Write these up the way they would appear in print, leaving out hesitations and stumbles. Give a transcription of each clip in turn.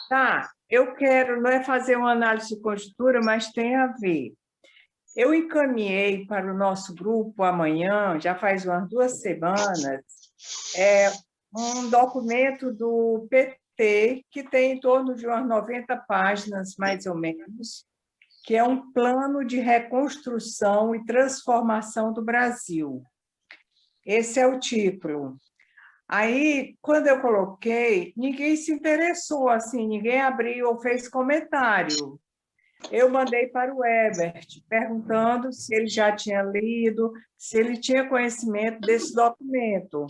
Tá, eu quero, não é fazer uma análise de conjuntura, mas tem a ver. Eu encaminhei para o nosso grupo amanhã, já faz umas 2 semanas, um documento do PT, que tem em torno de umas 90 páginas, mais ou menos, que é um plano de reconstrução e transformação do Brasil. Esse é o título. Aí, quando eu coloquei, ninguém se interessou, assim, ninguém abriu ou fez comentário. Eu mandei para o Ebert, perguntando se ele já tinha lido, se ele tinha conhecimento desse documento.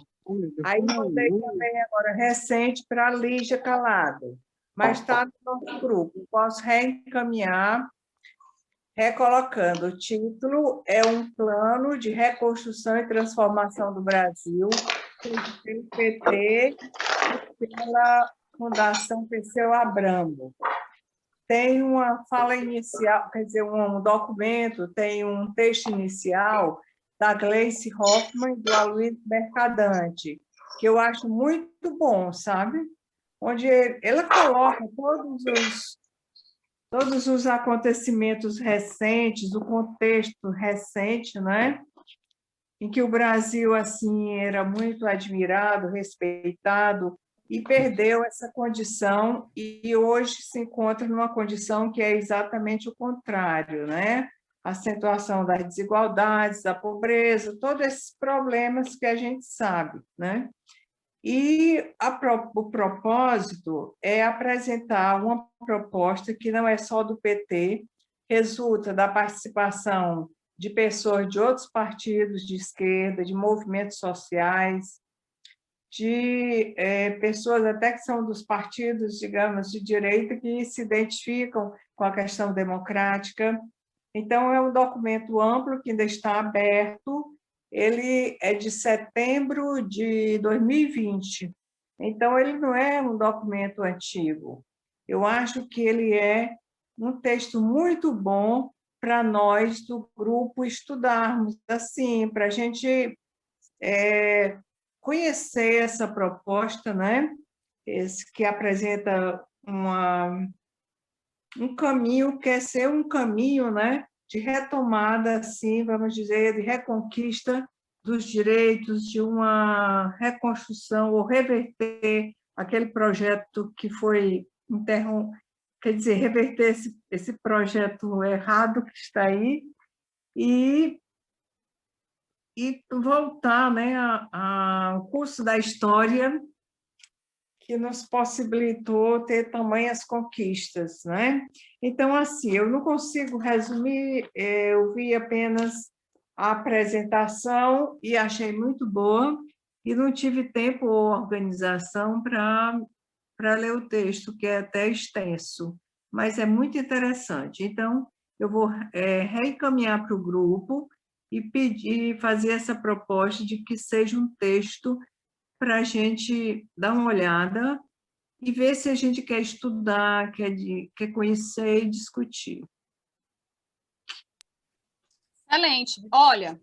Aí mandei também, agora, recente, para a Lígia Calado, mas está no nosso grupo. Posso reencaminhar, recolocando. O título é um plano de reconstrução e transformação do Brasil, pelo PT e pela Fundação Perseu Abramo. Tem uma fala inicial, quer dizer, um documento, tem um texto inicial da Gleice Hoffmann e do Aloysio Mercadante, que eu acho muito bom, sabe? Onde ela coloca todos os acontecimentos recentes, o contexto recente, né? Em que o Brasil assim era muito admirado, respeitado, e perdeu essa condição e hoje se encontra numa condição que é exatamente o contrário, né? A acentuação das desigualdades, da pobreza, todos esses problemas que a gente sabe, né? E o propósito é apresentar uma proposta que não é só do PT, resulta da participação de pessoas de outros partidos de esquerda, de movimentos sociais, de pessoas até que são dos partidos, digamos, de direita, que se identificam com a questão democrática. Então, é um documento amplo que ainda está aberto, ele é de setembro de 2020, então ele não é um documento antigo. Eu acho que ele é um texto muito bom para nós do grupo estudarmos, assim, para a gente conhecer essa proposta, né? Esse que apresenta um caminho, quer ser um caminho, né? De retomada, assim, vamos dizer, de reconquista dos direitos, de uma reconstrução ou reverter aquele projeto que foi interrompido, quer dizer, reverter esse projeto errado que está aí e voltar, né, ao curso da história que nos possibilitou ter tamanhas conquistas, né? Então, assim, eu não consigo resumir, eu vi apenas a apresentação e achei muito boa, e não tive tempo ou organização para ler o texto, que é até extenso, mas é muito interessante. Então, eu vou reencaminhar para o grupo e pedir, fazer essa proposta de que seja um texto para a gente dar uma olhada e ver se a gente quer estudar, quer conhecer e discutir. Excelente. Olha,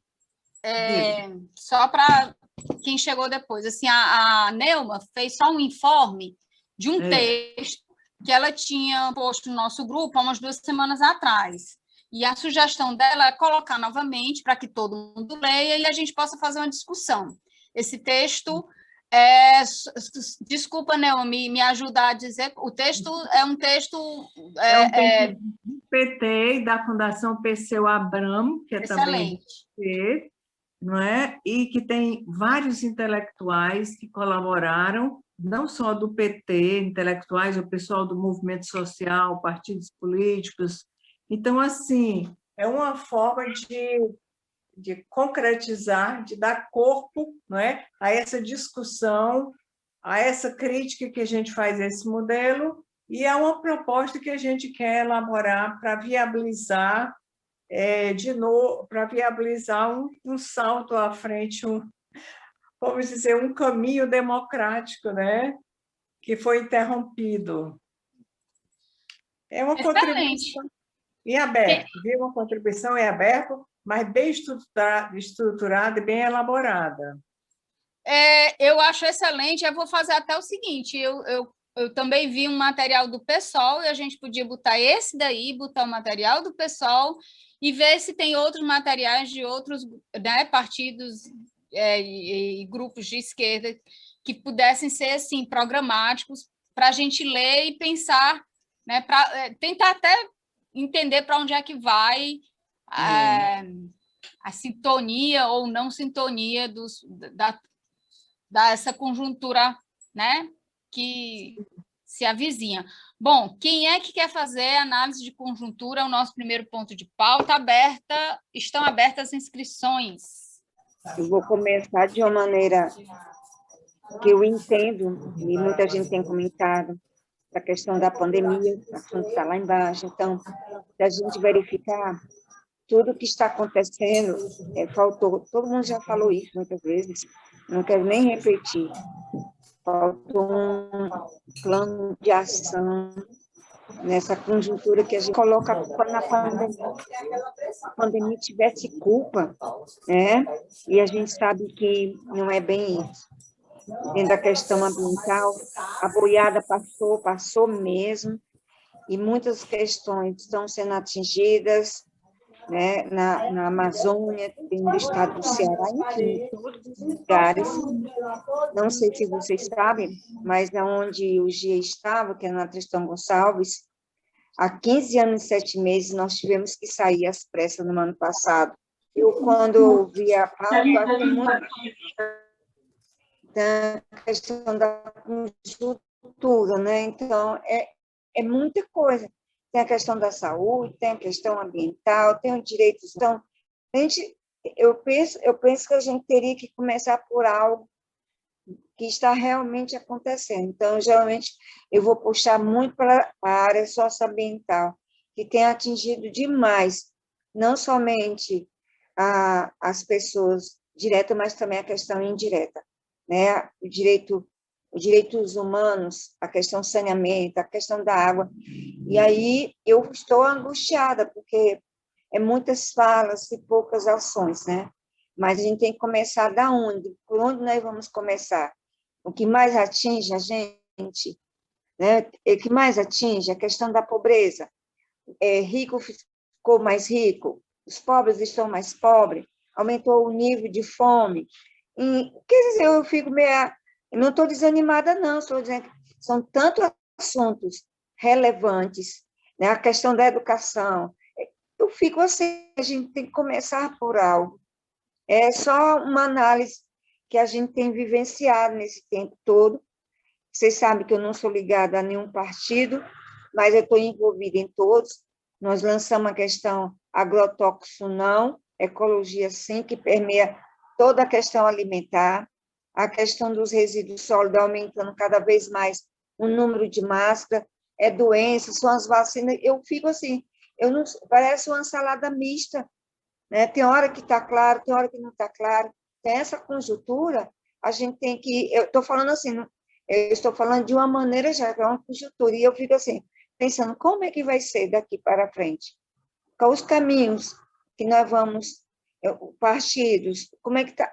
só para quem chegou depois, assim, a Neuma fez só um informe de um texto que ela tinha posto no nosso grupo há umas 2 semanas atrás. E a sugestão dela é colocar novamente para que todo mundo leia e a gente possa fazer uma discussão. Esse texto desculpa, Neuma, me ajudar a dizer, o texto é um texto... do PT e da Fundação Perseu Abramo, que é também do PT, não é? E que tem vários intelectuais que colaboraram, não só do PT, intelectuais, o pessoal do movimento social, partidos políticos. Então, assim, é uma forma de concretizar, de dar corpo, não é, a essa discussão, a essa crítica que a gente faz a esse modelo, e é uma proposta que a gente quer elaborar para viabilizar, de novo, para viabilizar um salto à frente, vamos dizer, um caminho democrático, né, que foi interrompido. É uma contribuição em aberto, viu? Uma contribuição em aberto, mas bem estruturada e bem elaborada. Eu acho excelente. Eu vou fazer até o seguinte, eu eu também vi um material do PSOL e a gente podia botar esse daí, botar o material do PSOL e ver se tem outros materiais de outros, né, partidos e grupos de esquerda que pudessem ser assim programáticos para a gente ler e pensar, né, para tentar até entender para onde é que vai a sintonia ou não sintonia dessa conjuntura, né, que se avizinha. Bom, quem é que quer fazer análise de conjuntura? O nosso primeiro ponto de pauta aberta, estão abertas as inscrições. Eu vou começar de uma maneira que eu entendo, e muita gente tem comentado, a questão da pandemia, o assunto está lá embaixo. Então, se a gente verificar tudo que está acontecendo, faltou, todo mundo já falou isso muitas vezes, não quero nem repetir, faltou um plano de ação nessa conjuntura que a gente coloca a culpa na pandemia. Se a pandemia tivesse culpa, né? E a gente sabe que não é bem isso. Dentro da questão ambiental, a boiada passou mesmo, e muitas questões estão sendo atingidas, né, na Amazônia, no estado do Ceará, enfim, em todos os lugares. Não sei se vocês sabem, mas onde o GIA estava, que é na Tristão Gonçalves, há 15 anos e 7 meses nós tivemos que sair às pressas no ano passado. Eu, quando vi a pauta, achei muito da questão da conjuntura, né? Então, é muita coisa. Tem a questão da saúde, tem a questão ambiental, tem os direitos. Então, eu penso que a gente teria que começar por algo que está realmente acontecendo. Então, geralmente, eu vou puxar muito para a área socioambiental, que tem atingido demais, não somente as pessoas diretas, mas também a questão indireta, né? Os direitos humanos, a questão do saneamento, a questão da água. E aí eu estou angustiada, porque é muitas falas e poucas ações, né? Mas a gente tem que começar da onde? Por onde nós vamos começar? O que mais atinge a gente, né? O que mais atinge é a questão da pobreza. Rico ficou mais rico, os pobres estão mais pobres, aumentou o nível de fome. E, quer dizer, eu fico meio... Não estou desanimada, não, estou dizendo que são tantos assuntos relevantes, né? A questão da educação. Eu fico assim, a gente tem que começar por algo. É só uma análise que a gente tem vivenciado nesse tempo todo. Vocês sabem que eu não sou ligada a nenhum partido, mas eu estou envolvida em todos. Nós lançamos a questão agrotóxico não, ecologia sim, que permeia toda a questão alimentar, a questão dos resíduos sólidos aumentando cada vez mais o número de máscaras, doenças, são as vacinas. Eu fico assim, não, parece uma salada mista, né? Tem hora que está claro, tem hora que não está claro. Tem essa conjuntura, a gente tem que... Eu estou falando assim, eu estou falando de uma maneira já, é uma conjuntura, e eu fico assim, pensando, como é que vai ser daqui para frente? Quais os caminhos que nós vamos, partidos, como é que está?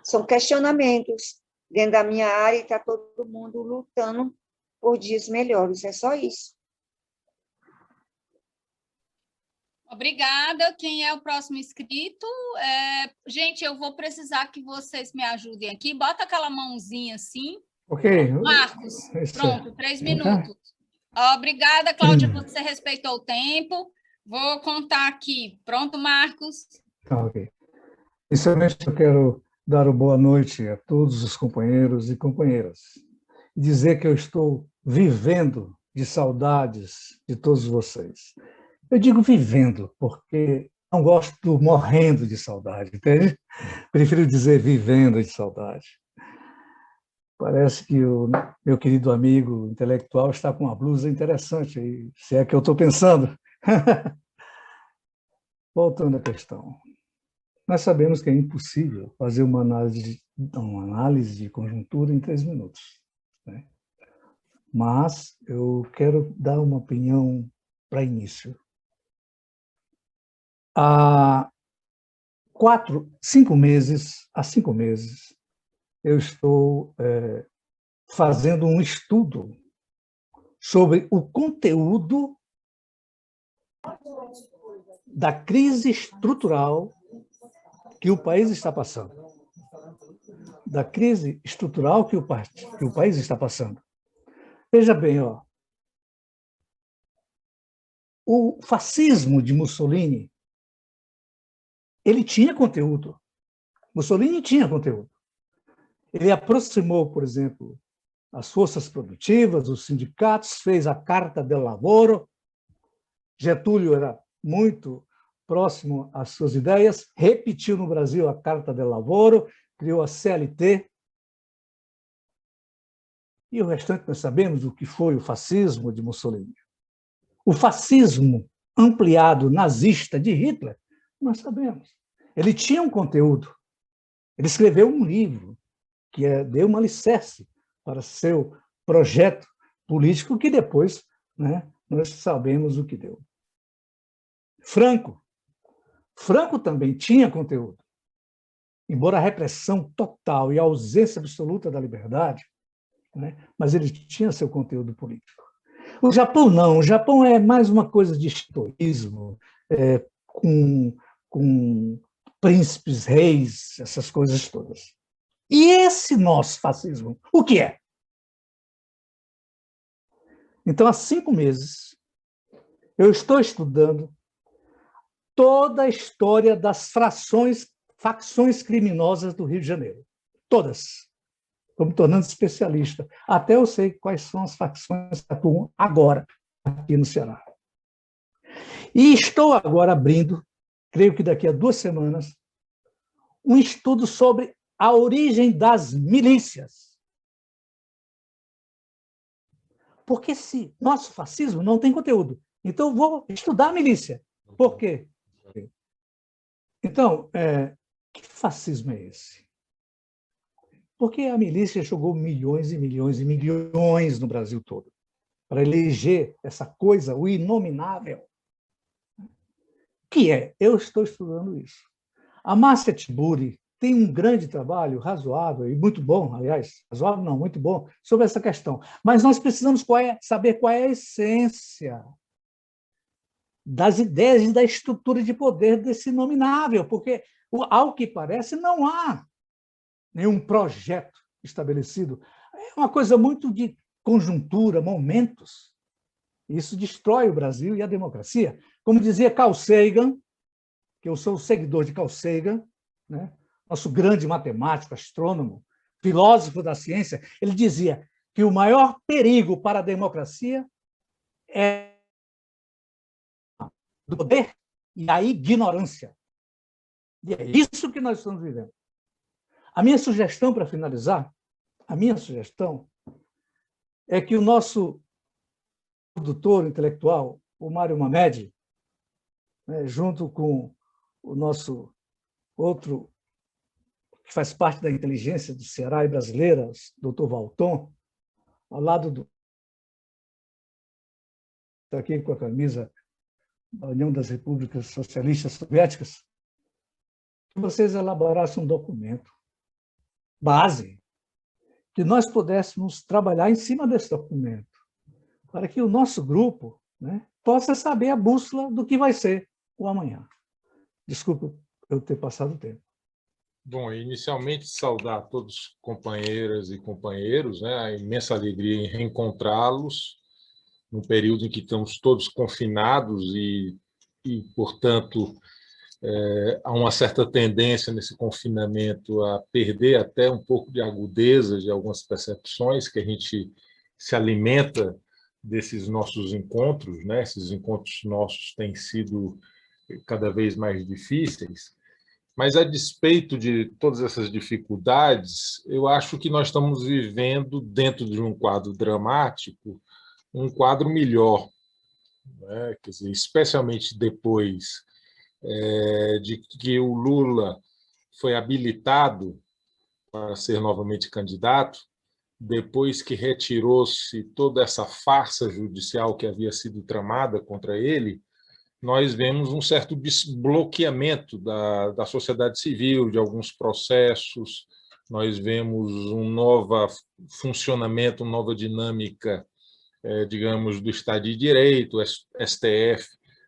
São questionamentos dentro da minha área e está todo mundo lutando por dias melhores, é só isso. Obrigada. Quem é o próximo inscrito? Gente, eu vou precisar que vocês me ajudem aqui. Bota aquela mãozinha assim. Ok. Marcos, pronto, 3 minutos. Obrigada, Cláudia, você respeitou o tempo. Vou contar aqui. Pronto, Marcos? Tá, ok. Inicialmente, eu quero dar uma boa noite a todos os companheiros e companheiras e dizer que eu estou vivendo de saudades de todos vocês. Eu digo vivendo, porque não gosto do morrendo de saudade, entende? Prefiro dizer vivendo de saudade. Parece que o meu querido amigo intelectual está com uma blusa interessante aí, se é que eu estou pensando. Voltando à questão. Nós sabemos que é impossível fazer uma análise de conjuntura em 3 minutos, né? Mas eu quero dar uma opinião para início. Há 5 meses, eu estou fazendo um estudo sobre o conteúdo da crise estrutural que o país está passando. Da crise estrutural que o país está passando. Veja bem, ó, o fascismo de Mussolini, ele tinha conteúdo. Mussolini tinha conteúdo. Ele aproximou, por exemplo, as forças produtivas, os sindicatos, fez a Carta del Lavoro. Getúlio era muito próximo às suas ideias, repetiu no Brasil a Carta del Lavoro, criou a CLT. E o restante nós sabemos o que foi o fascismo de Mussolini. O fascismo ampliado nazista de Hitler, nós sabemos. Ele tinha um conteúdo. Ele escreveu um livro que deu uma alicerce para seu projeto político, que depois, né, nós sabemos o que deu. Franco também tinha conteúdo. Embora a repressão total e a ausência absoluta da liberdade, né, mas ele tinha seu conteúdo político. O Japão não. O Japão é mais uma coisa de estoísmo, com príncipes, reis, essas coisas todas. E esse nosso fascismo, o que é? Então, há 5 meses, eu estou estudando toda a história das facções criminosas do Rio de Janeiro. Todas. Estou me tornando especialista. Até eu sei quais são as facções que atuam agora, aqui no Ceará. E estou agora abrindo, creio que daqui a 2 semanas, um estudo sobre a origem das milícias. Porque esse nosso fascismo não tem conteúdo. Então, eu vou estudar a milícia. Por quê? Então, que fascismo é esse? Porque a milícia jogou milhões e milhões e milhões no Brasil todo para eleger essa coisa, o inominável. Que é? Eu estou estudando isso. A Márcia Tiburi tem um grande trabalho, razoável e muito bom, aliás, razoável não, muito bom, sobre essa questão. Mas nós precisamos saber qual é a essência das ideias e da estrutura de poder desse inominável, porque, ao que parece, não há nenhum projeto estabelecido. É uma coisa muito de conjuntura, momentos. Isso destrói o Brasil e a democracia. Como dizia Carl Sagan, que eu sou seguidor de Carl Sagan, né? Nosso grande matemático, astrônomo, filósofo da ciência, ele dizia que o maior perigo para a democracia é do poder e a ignorância. E é isso que nós estamos vivendo. A minha sugestão, para finalizar, é que o nosso produtor intelectual, o Mário Mamed, né, junto com o nosso outro, que faz parte da inteligência do Ceará e brasileira, o Dr. Valton, ao lado do... Está aqui com a camisa da União das Repúblicas Socialistas Soviéticas, que vocês elaborassem um documento base, que nós pudéssemos trabalhar em cima desse documento, para que o nosso grupo, né, possa saber a bússola do que vai ser o amanhã. Desculpa eu ter passado o tempo. Bom, inicialmente saudar todos os companheiras e companheiros, né, a imensa alegria em reencontrá-los num período em que estamos todos confinados e portanto, há uma certa tendência nesse confinamento a perder até um pouco de agudeza de algumas percepções, que a gente se alimenta desses nossos encontros, né? Esses encontros nossos têm sido cada vez mais difíceis, mas, a despeito de todas essas dificuldades, eu acho que nós estamos vivendo, dentro de um quadro dramático, um quadro melhor, né? Quer dizer, especialmente depois de que o Lula foi habilitado para ser novamente candidato, depois que retirou-se toda essa farsa judicial que havia sido tramada contra ele, nós vemos um certo desbloqueamento da sociedade civil, de alguns processos, nós vemos um novo funcionamento, uma nova dinâmica, digamos, do Estado de Direito. O STF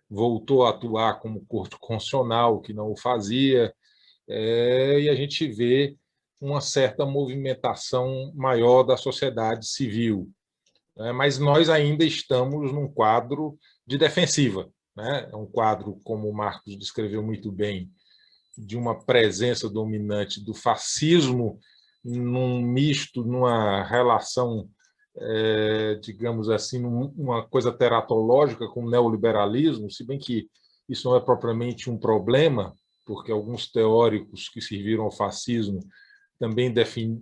voltou a atuar como Corte Constitucional, que não o fazia, e a gente vê uma certa movimentação maior da sociedade civil. Mas nós ainda estamos num quadro de defensiva. É um quadro, como o Marcos descreveu muito bem, de uma presença dominante do fascismo num misto, numa relação, digamos assim, uma coisa teratológica com o neoliberalismo, se bem que isso não é propriamente um problema, porque alguns teóricos que serviram ao fascismo também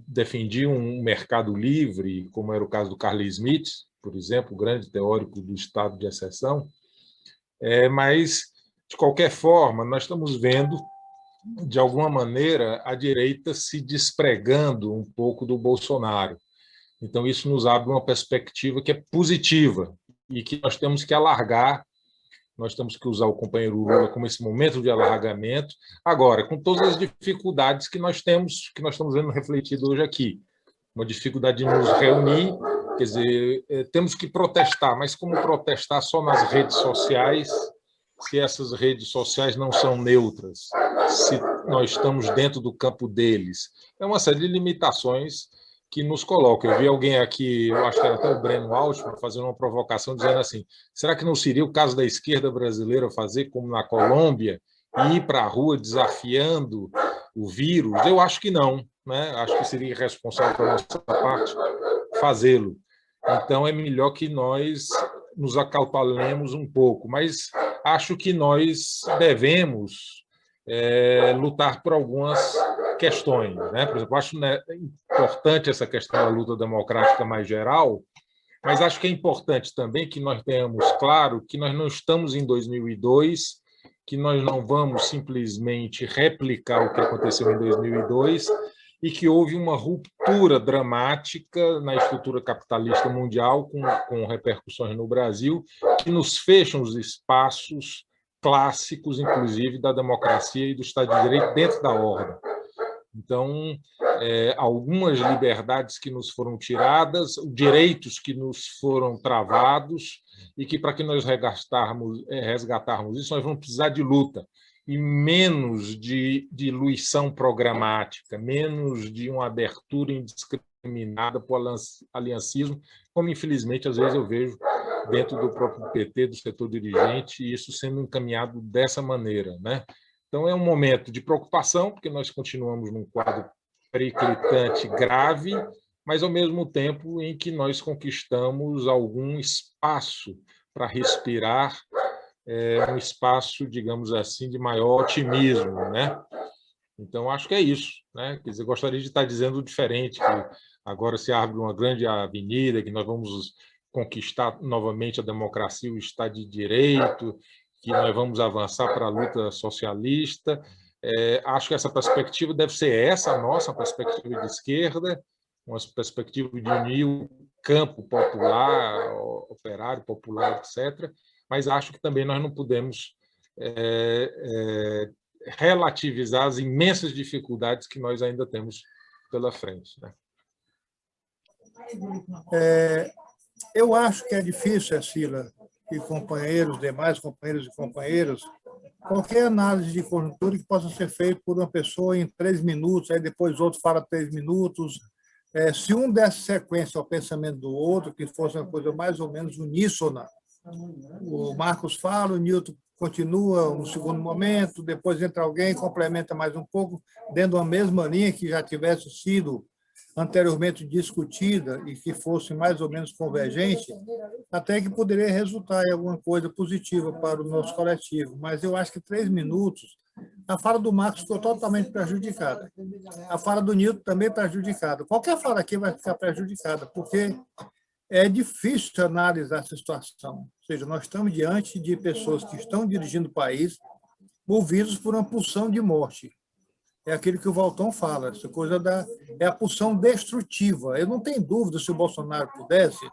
defendiam um mercado livre, como era o caso do Carl Schmitt, por exemplo, o grande teórico do estado de exceção. Mas, de qualquer forma, nós estamos vendo, de alguma maneira, a direita se despregando um pouco do Bolsonaro. Então, isso nos abre uma perspectiva que é positiva e que nós temos que alargar. Nós temos que usar o companheiro Lula como esse momento de alargamento, agora, com todas as dificuldades que nós temos, que nós estamos vendo refletido hoje aqui. Uma dificuldade de nos reunir, quer dizer, temos que protestar, mas como protestar só nas redes sociais, se essas redes sociais não são neutras, se nós estamos dentro do campo deles? É uma série de limitações que nos colocam. Eu vi alguém aqui, eu acho que era até o Breno Altman, fazendo uma provocação, dizendo assim, será que não seria o caso da esquerda brasileira fazer como na Colômbia, e ir para a rua desafiando o vírus? Eu acho que não, né? Acho que seria irresponsável da nossa parte fazê-lo. Então, é melhor que nós nos acautelemos um pouco, mas acho que nós devemos lutar por algumas questões, né? Por exemplo, acho importante essa questão da luta democrática mais geral, mas acho que é importante também que nós tenhamos claro que nós não estamos em 2002, que nós não vamos simplesmente replicar o que aconteceu em 2002 e que houve uma ruptura dramática na estrutura capitalista mundial, com repercussões no Brasil, que nos fecham os espaços clássicos, inclusive, da democracia e do Estado de Direito dentro da ordem. Então, algumas liberdades que nos foram tiradas, direitos que nos foram travados, e que, para que nós resgatarmos isso, nós vamos precisar de luta, e menos de diluição programática, menos de uma abertura indiscriminada para o aliancismo, como, infelizmente, às vezes eu vejo dentro do próprio PT, do setor dirigente, e isso sendo encaminhado dessa maneira, né? Então, é um momento de preocupação, porque nós continuamos num quadro periclitante grave, mas, ao mesmo tempo, em que nós conquistamos algum espaço para respirar, um espaço, digamos assim, de maior otimismo, né? Então, acho que é isso, né? Quer dizer, gostaria de estar dizendo diferente, que agora se abre uma grande avenida, que nós vamos conquistar novamente a democracia, o Estado de Direito, que nós vamos avançar para a luta socialista. Acho que essa perspectiva deve ser essa, a nossa perspectiva de esquerda, uma perspectiva de unir o campo popular, operário, popular, etc., mas acho que também nós não podemos relativizar as imensas dificuldades que nós ainda temos pela frente, né? Eu acho que é difícil, Sila, e companheiros, demais companheiros e companheiras, qualquer análise de conjuntura que possa ser feita por uma pessoa em 3 minutos, aí depois outro fala 3 minutos. Se um desse sequência ao pensamento do outro, que fosse uma coisa mais ou menos uníssona, o Marcos fala, o Newton continua um segundo momento, depois entra alguém, complementa mais um pouco, dentro de uma mesma linha que já tivesse sido anteriormente discutida e que fosse mais ou menos convergente, até que poderia resultar em alguma coisa positiva para o nosso coletivo. Mas eu acho que 3 minutos, a fala do Marcos ficou totalmente prejudicada. A fala do Newton também prejudicada. Qualquer fala aqui vai ficar prejudicada, porque é difícil analisar essa situação. Ou seja, nós estamos diante de pessoas que estão dirigindo o país movidos por uma pulsão de morte. É aquilo que o Valton fala, essa coisa é a pulsão destrutiva. Eu não tenho dúvida, se o Bolsonaro pudesse,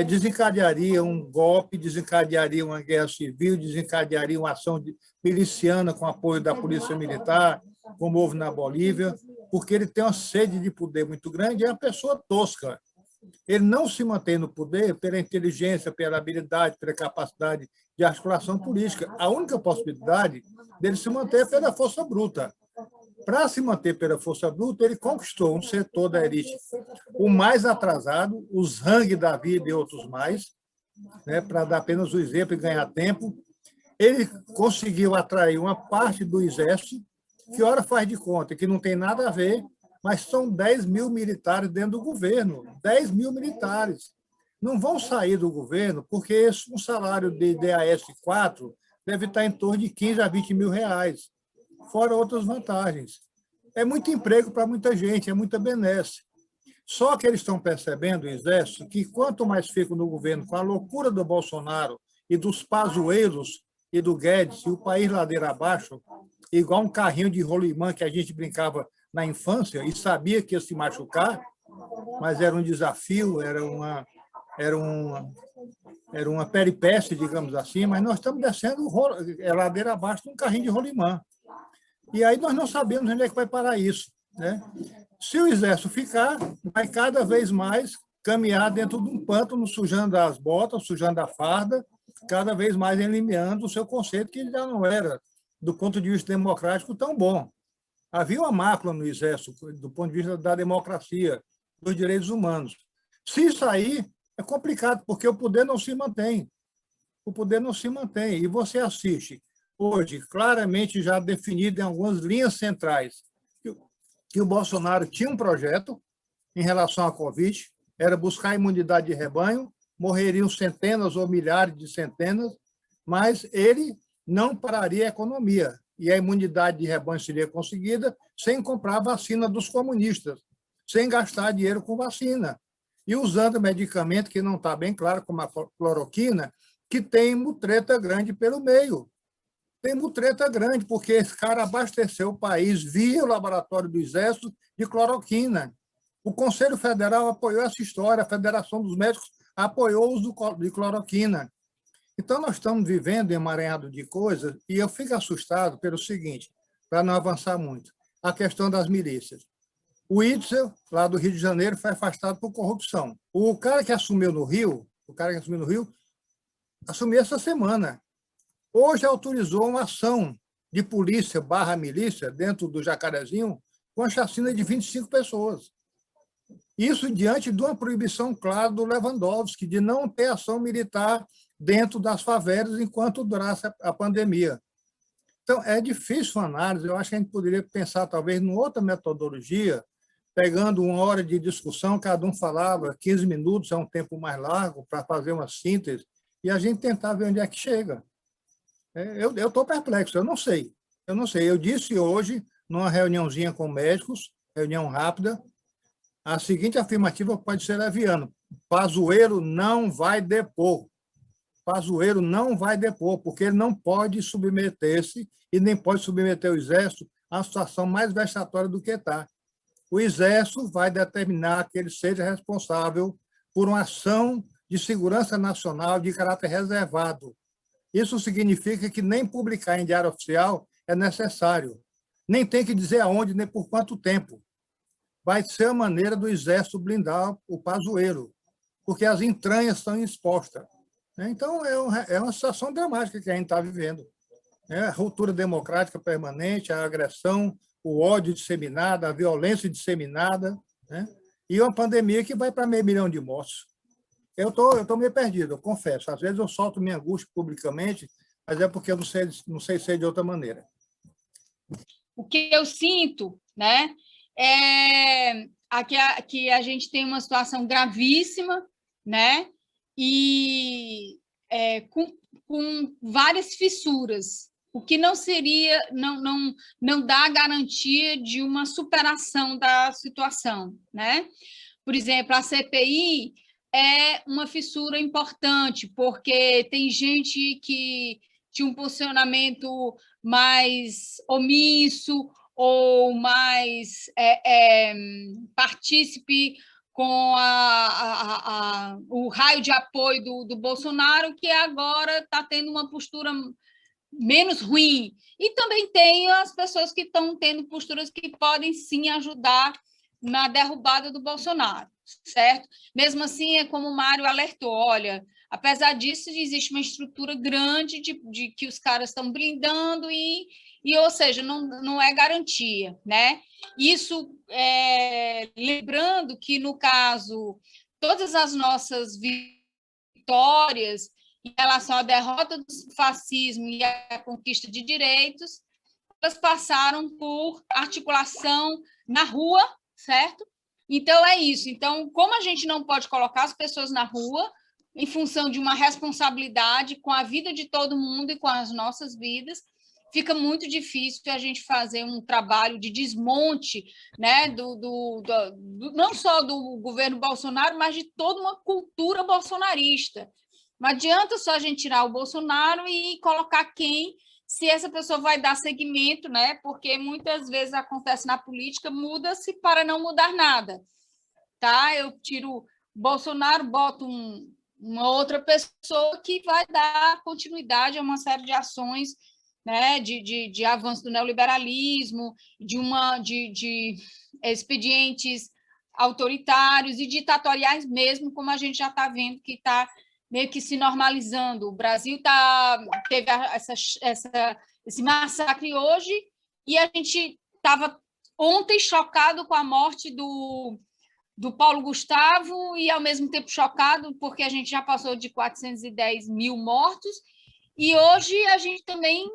desencadearia um golpe, desencadearia uma guerra civil, desencadearia uma ação miliciana com apoio da polícia militar, como houve na Bolívia, porque ele tem uma sede de poder muito grande, é uma pessoa tosca. Ele não se mantém no poder pela inteligência, pela habilidade, pela capacidade de articulação política. A única possibilidade dele se manter é pela força bruta. Para se manter pela força bruta, ele conquistou um setor da elite, o mais atrasado, os Hang da vida e outros mais, né, para dar apenas o exemplo e ganhar tempo. Ele conseguiu atrair uma parte do exército, que ora faz de conta que não tem nada a ver, mas são 10 mil militares dentro do governo, 10 mil militares. Não vão sair do governo, porque um salário de DAS 4 deve estar em torno de 15 a 20 mil reais, fora outras vantagens. É muito emprego para muita gente, é muita benesse. Só que eles estão percebendo, o Exército, que quanto mais fica no governo com a loucura do Bolsonaro e dos pazuelos e do Guedes, e o país ladeira abaixo, igual um carrinho de rolimã que a gente brincava na infância e sabia que ia se machucar, mas era um desafio, era uma peripécia, digamos assim, mas nós estamos descendo ladeira abaixo de um carrinho de rolimã. E aí nós não sabemos onde é que vai parar isso, né? Se o Exército ficar, vai cada vez mais caminhar dentro de um pântano, sujando as botas, sujando a farda, cada vez mais eliminando o seu conceito, que já não era, do ponto de vista democrático, tão bom. Havia uma mácula no Exército, do ponto de vista da democracia, dos direitos humanos. Se sair, é complicado, porque o poder não se mantém. O poder não se mantém. E você assiste, hoje, claramente já definido em algumas linhas centrais, que o Bolsonaro tinha um projeto em relação à Covid, era buscar a imunidade de rebanho, morreriam centenas ou milhares de centenas, mas ele não pararia a economia. E a imunidade de rebanho seria conseguida sem comprar a vacina dos comunistas, sem gastar dinheiro com vacina. E usando medicamento que não está bem claro, como a cloroquina, que tem mutreta grande pelo meio. Tem mutreta grande, porque esse cara abasteceu o país via o laboratório do Exército de cloroquina. O Conselho Federal apoiou essa história, a Federação dos Médicos apoiou o uso de cloroquina. Então, nós estamos vivendo emaranhado de coisas, e eu fico assustado pelo seguinte, para não avançar muito, a questão das milícias. O Itzel, lá do Rio de Janeiro, foi afastado por corrupção. O cara que assumiu no Rio, assumiu essa semana. Hoje autorizou uma ação de polícia / milícia dentro do Jacarezinho com a chacina de 25 pessoas. Isso diante de uma proibição clara do Lewandowski de não ter ação militar dentro das favelas enquanto durasse a pandemia. Então, é difícil a análise. Eu acho que a gente poderia pensar, talvez, em outra metodologia, pegando uma hora de discussão, cada um falava, 15 minutos é um tempo mais largo para fazer uma síntese, e a gente tentar ver onde é que chega. Eu estou perplexo, eu não sei. Eu disse hoje, numa reuniãozinha com médicos, reunião rápida, a seguinte afirmativa pode ser leviana: Pazuello não vai depor. Pazuello não vai depor, porque ele não pode submeter-se e nem pode submeter o Exército a uma situação mais vexatória do que está. O Exército vai determinar que ele seja responsável por uma ação de segurança nacional de caráter reservado. Isso significa que nem publicar em diário oficial é necessário. Nem tem que dizer aonde, nem por quanto tempo. Vai ser a maneira do Exército blindar o Pazuello, porque as entranhas estão expostas. Então, é uma situação dramática que a gente está vivendo. A ruptura democrática permanente, a agressão, o ódio disseminado, a violência disseminada, né? E uma pandemia que vai para 500 mil de mortos. Eu tô meio perdido, eu confesso. Às vezes eu solto minha angústia publicamente, mas é porque eu não sei ser de outra maneira. O que eu sinto, né, é que a gente tem uma situação gravíssima, né, e com várias fissuras, o que não seria, não dá garantia de uma superação da situação, né? Por exemplo, a CPI é uma fissura importante, porque tem gente que tinha um posicionamento mais omisso ou mais partícipe com o raio de apoio do Bolsonaro, que agora está tendo uma postura menos ruim. E também tem as pessoas que estão tendo posturas que podem, sim, ajudar na derrubada do Bolsonaro, certo? Mesmo assim, é como o Mário alertou, olha, apesar disso, existe uma estrutura grande de que os caras estão blindando ou seja, não é garantia, né? Isso, lembrando que, no caso, todas as nossas vitórias em relação à derrota do fascismo e à conquista de direitos, elas passaram por articulação na rua, certo? Então, é isso. Então, como a gente não pode colocar as pessoas na rua, em função de uma responsabilidade com a vida de todo mundo e com as nossas vidas, fica muito difícil a gente fazer um trabalho de desmonte, né, não só do governo Bolsonaro, mas de toda uma cultura bolsonarista. Não adianta só a gente tirar o Bolsonaro e colocar quem, se essa pessoa vai dar seguimento, né? Porque muitas vezes acontece na política, muda-se para não mudar nada. Tá? Eu tiro o Bolsonaro, boto uma outra pessoa que vai dar continuidade a uma série de ações, né, de avanço do neoliberalismo, de expedientes autoritários e ditatoriais mesmo, como a gente já está vendo que está meio que se normalizando. O Brasil teve esse massacre hoje e a gente estava ontem chocado com a morte do Paulo Gustavo e, ao mesmo tempo, chocado porque a gente já passou de 410 mil mortos e hoje a gente também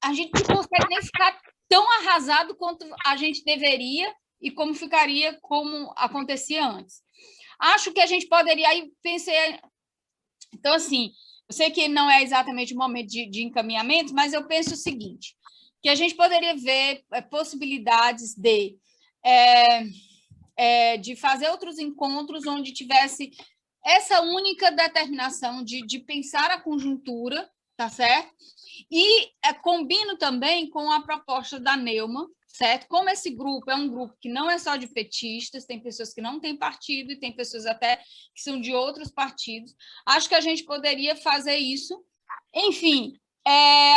a gente não consegue nem ficar tão arrasado quanto a gente deveria e como ficaria como acontecia antes. Acho que a gente poderia, aí pensei, então, assim, eu sei que não é exatamente o momento de encaminhamento, mas eu penso o seguinte, que a gente poderia ver possibilidades de fazer outros encontros onde tivesse essa única determinação de pensar a conjuntura, tá certo? E combino também com a proposta da Neuma, certo? Como esse grupo é um grupo que não é só de petistas, tem pessoas que não têm partido e tem pessoas até que são de outros partidos, acho que a gente poderia fazer isso. Enfim,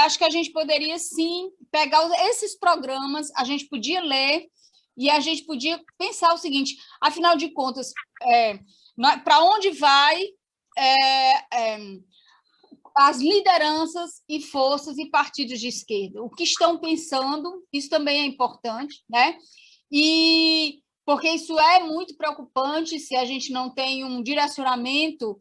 acho que a gente poderia, sim, pegar esses programas, a gente podia ler e a gente podia pensar o seguinte, afinal de contas, para onde vai as lideranças e forças e partidos de esquerda, o que estão pensando, isso também é importante, né? E porque isso é muito preocupante se a gente não tem um direcionamento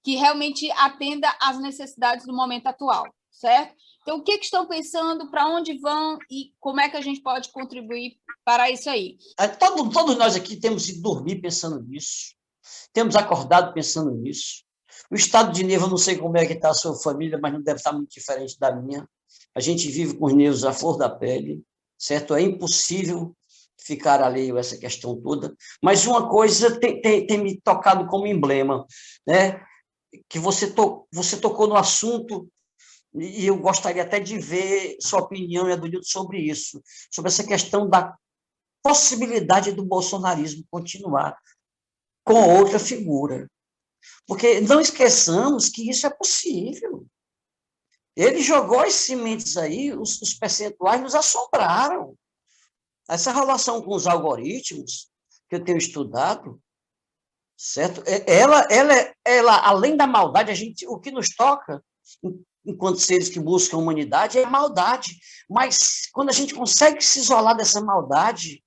que realmente atenda às necessidades do momento atual, certo? Então, o que estão pensando, para onde vão e como é que a gente pode contribuir para isso aí? Todos nós aqui temos ido dormir pensando nisso, temos acordado pensando nisso. O estado de nervo, eu não sei como é que está a sua família, mas não deve estar muito diferente da minha. A gente vive com os nervos à flor da pele, certo? É impossível ficar alheio a essa questão toda. Mas uma coisa tem me tocado como emblema, né? Que você tocou no assunto, e eu gostaria até de ver sua opinião e a do Nilton sobre isso, sobre essa questão da possibilidade do bolsonarismo continuar com outra figura. Porque não esqueçamos que isso é possível. Ele jogou as sementes aí, os percentuais nos assombraram. Essa relação com os algoritmos, que eu tenho estudado, certo? Ela além da maldade, o que nos toca, enquanto seres que buscam humanidade, é a maldade. Mas quando a gente consegue se isolar dessa maldade,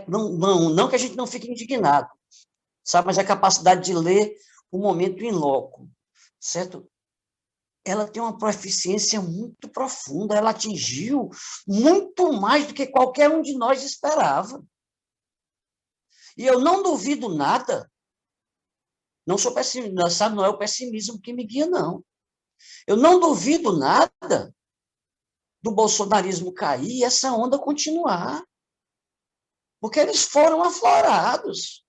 não que a gente não fique indignado, sabe? Mas a capacidade de ler o momento in loco, certo? Ela tem uma proficiência muito profunda, ela atingiu muito mais do que qualquer um de nós esperava. E eu não duvido nada, não sou pessimista, sabe? Não é o pessimismo que me guia, não. Eu não duvido nada do bolsonarismo cair e essa onda continuar, porque eles foram aflorados.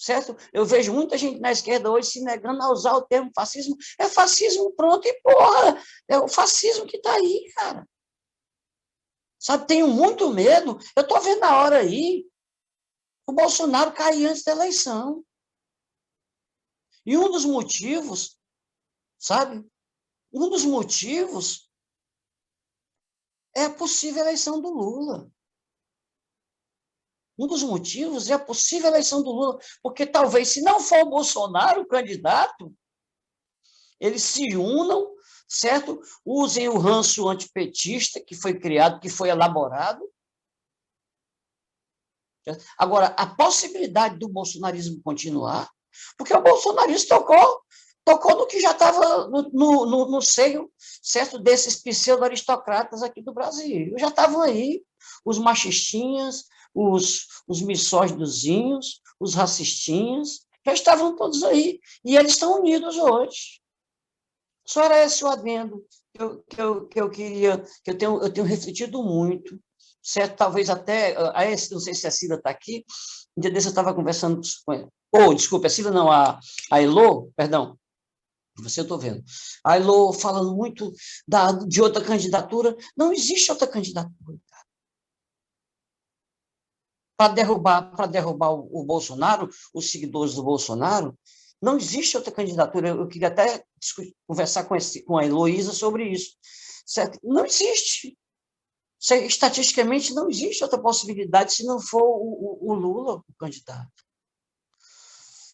Certo? Eu vejo muita gente na esquerda hoje se negando a usar o termo fascismo. É fascismo pronto e porra. É o fascismo que está aí, cara. Sabe, tenho muito medo. Eu estou vendo a hora aí. o Bolsonaro cair antes da eleição. E um dos motivos, sabe? Um dos motivos é a possível eleição do Lula. Um dos motivos é a possível eleição do Lula, porque talvez, se não for o Bolsonaro o candidato, eles se unam, certo? Usem o ranço antipetista que foi criado, que foi elaborado. Agora, a possibilidade do bolsonarismo continuar, porque o bolsonarismo tocou no que já estava no seio, certo, desses pseudo-aristocratas aqui do Brasil. Já estavam aí os machistinhas, os misóginozinhos, os racistinhas, já estavam todos aí, e eles estão unidos hoje. Só era esse o adendo que eu queria, que eu tenho refletido muito, certo? Talvez até, não sei se a Cida está aqui, um dia desse eu estava conversando com ela. Desculpa, a Cida não, a Elô, perdão, você eu estou vendo. A Elô falando muito de outra candidatura. Não existe outra candidatura. Para derrubar o Bolsonaro, os seguidores do Bolsonaro, não existe outra candidatura. Eu queria até conversar com a Heloísa sobre isso. Certo? Não existe. Estatisticamente, não existe outra possibilidade se não for o Lula o candidato.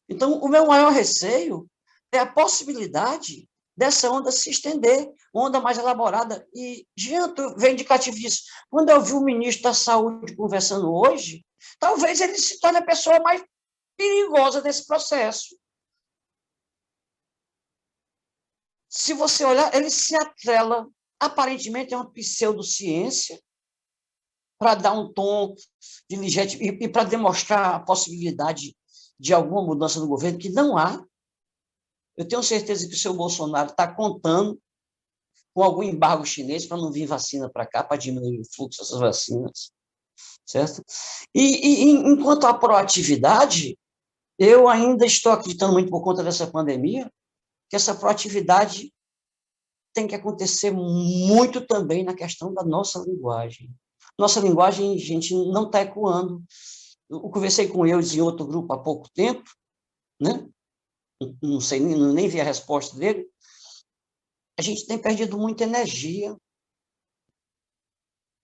Então, o meu maior receio é a possibilidade dessa onda se estender, onda mais elaborada. E, diante, vem indicativo disso. Quando eu vi o ministro da Saúde conversando hoje, talvez ele se torne a pessoa mais perigosa desse processo. Se você olhar, ele se atrela, aparentemente é uma pseudociência, para dar um tom diligente e para demonstrar a possibilidade de alguma mudança no governo, que não há. Eu tenho certeza que o seu Bolsonaro está contando com algum embargo chinês para não vir vacina para cá, para diminuir o fluxo dessas vacinas, certo? E enquanto à proatividade, eu ainda estou acreditando muito por conta dessa pandemia, que essa proatividade tem que acontecer muito também na questão da nossa linguagem. Nossa linguagem, gente, não está ecoando. Eu conversei com eles em outro grupo há pouco tempo, né? Não sei, nem vi a resposta dele. A gente tem perdido muita energia,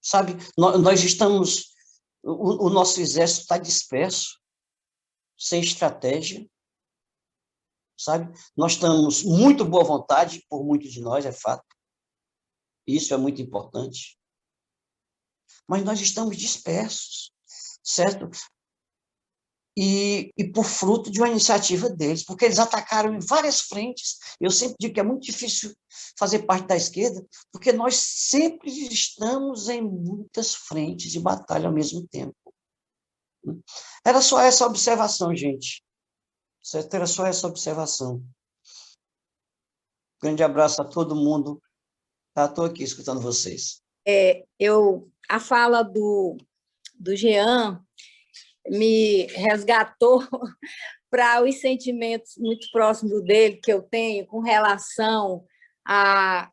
sabe? Nós estamos, o nosso exército está disperso, sem estratégia, sabe? Nós estamos muito boa vontade, por muitos de nós, é fato. Isso é muito importante. Mas nós estamos dispersos, certo? E por fruto de uma iniciativa deles, porque eles atacaram em várias frentes. Eu sempre digo que é muito difícil fazer parte da esquerda, porque nós sempre estamos em muitas frentes de batalha ao mesmo tempo. Era só essa observação, gente. Certo? Era só essa observação. Grande abraço a todo mundo. Estou aqui escutando vocês. A fala do Jean me resgatou para os sentimentos muito próximos dele que eu tenho com relação ao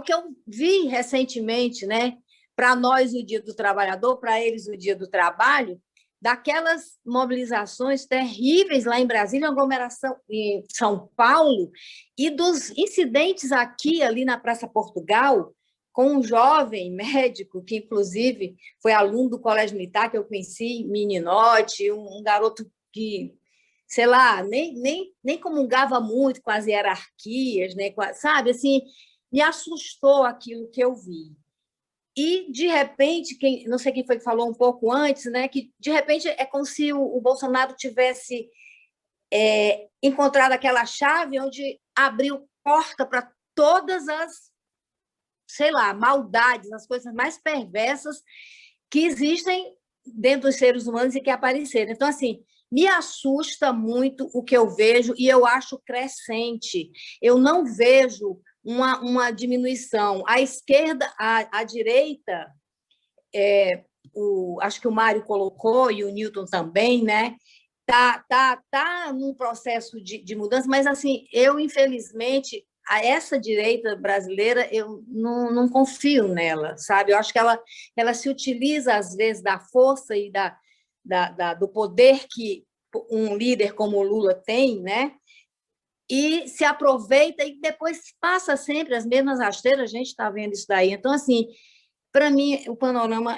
que eu vi recentemente, né? Para nós o Dia do Trabalhador, para eles o Dia do Trabalho, daquelas mobilizações terríveis lá em Brasília, aglomeração em São Paulo, e dos incidentes ali na Praça Portugal, com um jovem médico, que, inclusive, foi aluno do Colégio Militar, que eu conheci, meninote, um garoto que, sei lá, nem comungava muito com as hierarquias, né? Sabe? Assim, me assustou aquilo que eu vi. E, de repente, não sei quem foi que falou um pouco antes, né? Que, de repente, é como se o Bolsonaro tivesse encontrado aquela chave onde abriu porta para todas as, sei lá, maldades, as coisas mais perversas que existem dentro dos seres humanos e que apareceram. Então, assim, me assusta muito o que eu vejo e eu acho crescente. Eu não vejo uma diminuição. A esquerda, a direita, acho que o Mário colocou e o Newton também, né? Tá num processo de mudança, mas, assim, eu, infelizmente, essa direita brasileira, eu não confio nela, sabe? Eu acho que ela se utiliza, às vezes, da força e do poder que um líder como o Lula tem, né? E se aproveita e depois passa sempre as mesmas rasteiras, a gente está vendo isso daí. Então, assim, para mim, o panorama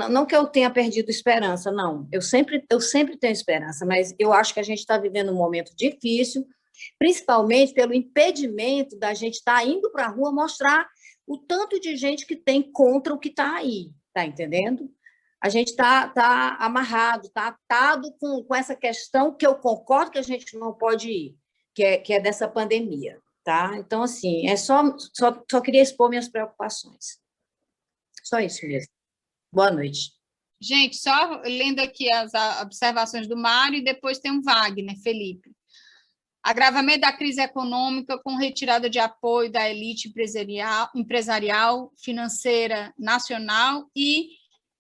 não que eu tenha perdido esperança, não. Eu sempre tenho esperança, mas eu acho que a gente está vivendo um momento difícil, principalmente pelo impedimento da gente estar indo para a rua mostrar o tanto de gente que tem contra o que está aí, tá entendendo? A gente está amarrado, está atado com essa questão que eu concordo que a gente não pode ir, que é dessa pandemia, tá? Então, assim, só queria expor minhas preocupações. Só isso mesmo. Boa noite. Gente, só lendo aqui as observações do Mário e depois tem o Wagner, Felipe. Agravamento da crise econômica com retirada de apoio da elite empresarial, financeira nacional e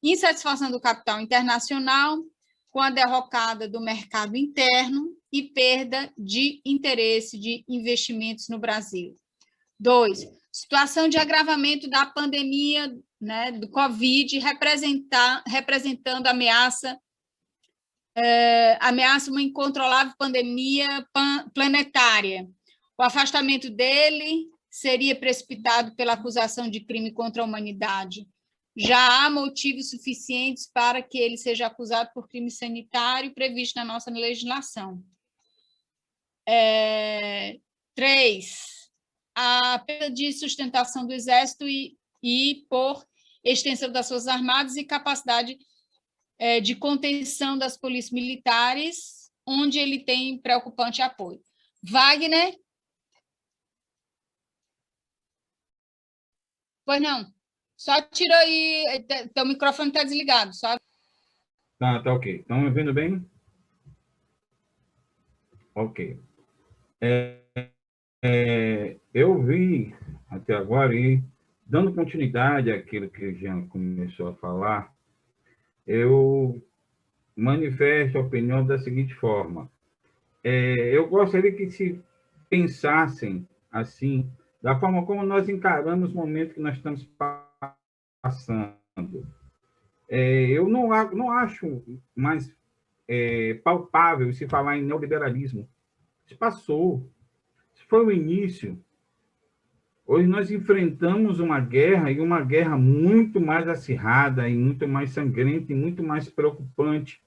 insatisfação do capital internacional com a derrocada do mercado interno e perda de interesse de investimentos no Brasil. 2. Situação de agravamento da pandemia, né, do Covid, representando ameaça uma incontrolável pandemia planetária. O afastamento dele seria precipitado pela acusação de crime contra a humanidade. Já há motivos suficientes para que ele seja acusado por crime sanitário previsto na nossa legislação. 3. A perda de sustentação do Exército e por extensão das Forças Armadas e capacidade de contenção das polícias militares, onde ele tem preocupante apoio. Wagner? Pois não. Só tira aí, teu microfone está desligado. Só... Tá ok. Estão me ouvindo bem? Ok. Eu vi até agora, e dando continuidade àquilo que o Jean começou a falar, eu manifesto a opinião da seguinte forma. Eu gostaria que se pensassem assim, da forma como nós encaramos o momento que nós estamos passando. Eu não acho mais palpável se falar em neoliberalismo. Isso passou. Isso foi o início. Hoje nós enfrentamos uma guerra, e uma guerra muito mais acirrada, e muito mais sangrenta, e muito mais preocupante.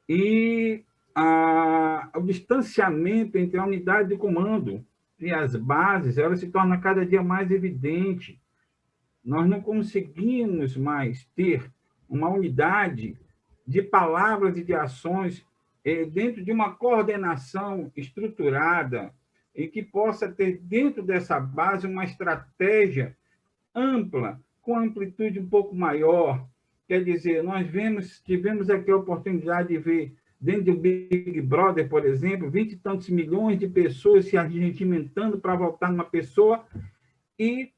E o distanciamento entre a unidade de comando e as bases, ela se torna cada dia mais evidente. Nós não conseguimos mais ter uma unidade de palavras e de ações dentro de uma coordenação estruturada e que possa ter dentro dessa base uma estratégia ampla, com amplitude um pouco maior. Quer dizer, nós tivemos aqui a oportunidade de ver, dentro do Big Brother, por exemplo, 20 e tantos milhões de pessoas se arregimentando para votar numa pessoa, e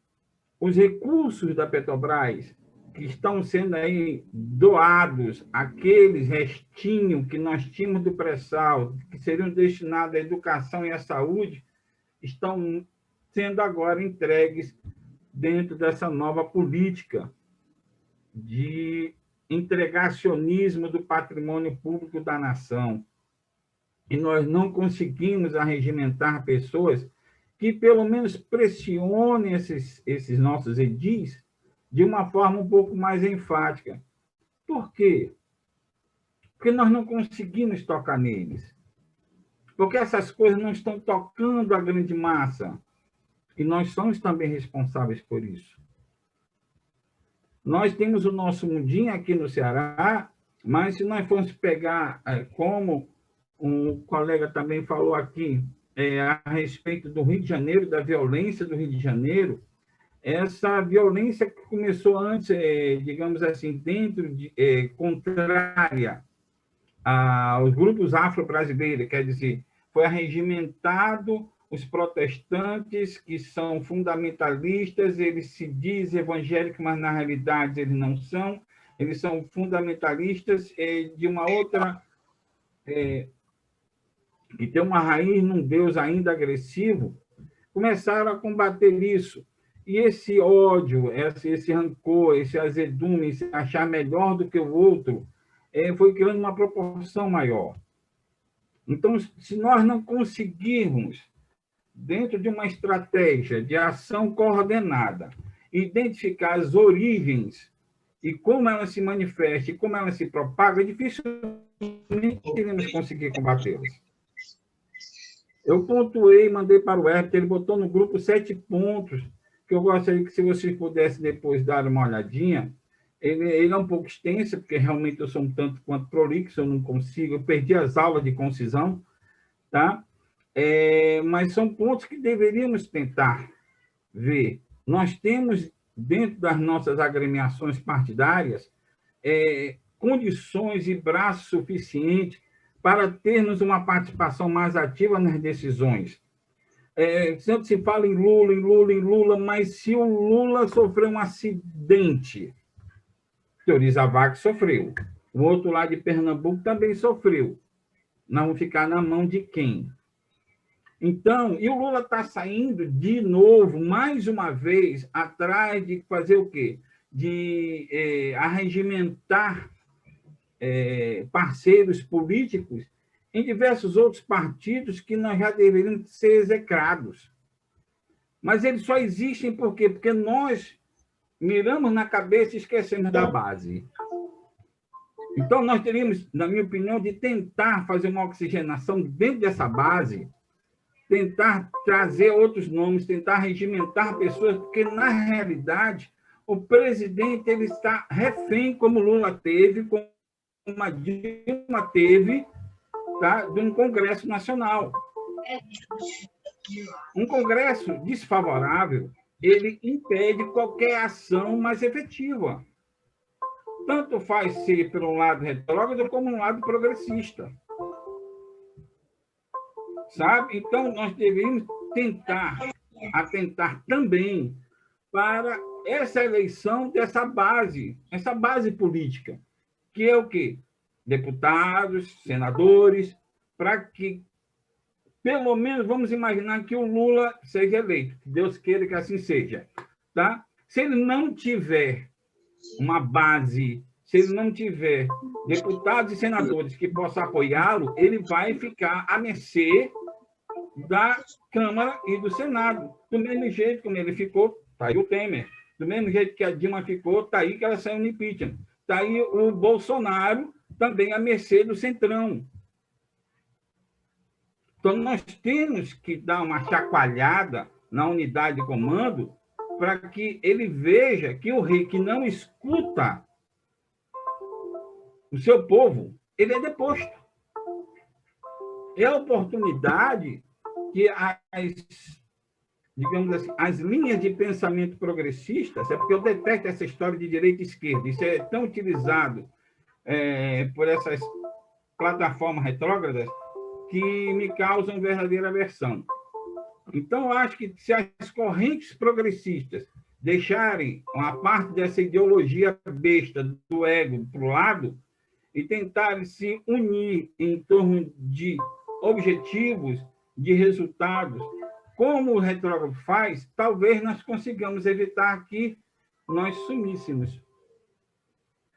os recursos da Petrobras que estão sendo aí doados, aqueles restinhos que nós tínhamos do pré-sal, que seriam destinados à educação e à saúde, estão sendo agora entregues dentro dessa nova política de entregacionismo do patrimônio público da nação. E nós não conseguimos arregimentar pessoas que, pelo menos, pressionem esses nossos edis de uma forma um pouco mais enfática. Por quê? Porque nós não conseguimos tocar neles. Porque essas coisas não estão tocando a grande massa. E nós somos também responsáveis por isso. Nós temos o nosso mundinho aqui no Ceará, mas se nós formos pegar, como um colega também falou aqui, a respeito do Rio de Janeiro, da violência do Rio de Janeiro, essa violência que começou antes, digamos assim, contrária aos grupos afro-brasileiros, quer dizer, foi arregimentado os protestantes, que são fundamentalistas, eles se dizem evangélicos, mas na realidade eles não são, eles são fundamentalistas de uma outra, que tem uma raiz num Deus ainda agressivo, começaram a combater isso. E esse ódio, esse rancor, esse azedume, esse achar melhor do que o outro, foi criando uma proporção maior. Então, se nós não conseguirmos, dentro de uma estratégia de ação coordenada, identificar as origens e como ela se manifesta e como ela se propaga, dificilmente iremos conseguir combatê-las. Eu pontuei, mandei para o Herbert, ele botou no grupo 7 pontos, que eu gostaria que, se vocês pudessem depois dar uma olhadinha. Ele é um pouco extenso, porque realmente eu sou um tanto quanto prolixo, eu não consigo, eu perdi as aulas de concisão, tá? Mas são pontos que deveríamos tentar ver. Nós temos, dentro das nossas agremiações partidárias, condições e braços suficientes para termos uma participação mais ativa nas decisões. Sempre se fala em Lula, mas se o Lula sofreu um acidente, Teori Zavascki sofreu, o outro lá de Pernambuco também sofreu. Nós vamos ficar na mão de quem? Então, e o Lula está saindo de novo, mais uma vez, atrás de fazer o quê? De arregimentar parceiros políticos em diversos outros partidos que nós já deveríamos ser execrados. Mas eles só existem por quê? Porque nós miramos na cabeça e esquecemos da base. Então, nós teríamos, na minha opinião, de tentar fazer uma oxigenação dentro dessa base, tentar trazer outros nomes, tentar regimentar pessoas, porque, na realidade, o presidente ele está refém, como Lula teve, como a Dilma teve, tá? De um Congresso Nacional. Um Congresso desfavorável, ele impede qualquer ação mais efetiva. Tanto faz ser pelo lado retrógrado como no lado progressista. Sabe? Então, nós deveríamos atentar também para essa eleição dessa base política, que é o quê? Deputados, senadores, para que, pelo menos, vamos imaginar que o Lula seja eleito, que Deus queira que assim seja. Tá? Se ele não tiver uma base, se ele não tiver deputados e senadores que possam apoiá-lo, ele vai ficar à mercê da Câmara e do Senado. Do mesmo jeito como ele ficou, está aí o Temer. Do mesmo jeito que a Dilma ficou, está aí que ela saiu no impeachment. Está aí o Bolsonaro, também à mercê do Centrão. Então, nós temos que dar uma chacoalhada na unidade de comando para que ele veja que o rei que não escuta o seu povo, ele é deposto. É a oportunidade que digamos assim, as linhas de pensamento progressistas, é porque eu detesto essa história de direita e esquerda, isso é tão utilizado por essas plataformas retrógradas que me causam verdadeira aversão. Então, eu acho que se as correntes progressistas deixarem uma parte dessa ideologia besta do ego para o lado e tentarem se unir em torno de objetivos, de resultados, como o retrógrado faz, talvez nós consigamos evitar que nós sumíssemos.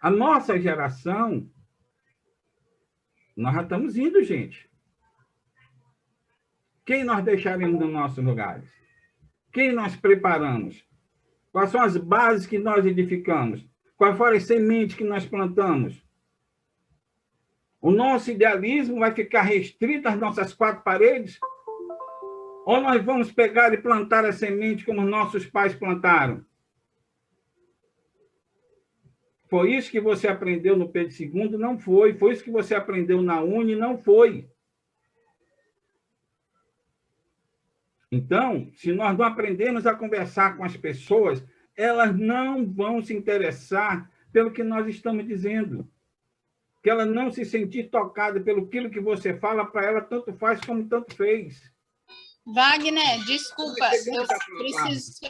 A nossa geração, nós já estamos indo, gente. Quem nós deixaremos nos nossos lugares? Quem nós preparamos? Quais são as bases que nós edificamos? Quais foram as sementes que nós plantamos? O nosso idealismo vai ficar restrito às nossas quatro paredes? Ou nós vamos pegar e plantar a semente como nossos pais plantaram? Foi isso que você aprendeu no Pedro II? Não foi. Foi isso que você aprendeu na Uni? Não foi. Então, se nós não aprendermos a conversar com as pessoas, elas não vão se interessar pelo que nós estamos dizendo. Que ela não se sentir tocada pelo que você fala, para ela tanto faz como tanto fez. Wagner, desculpa, eu preciso só,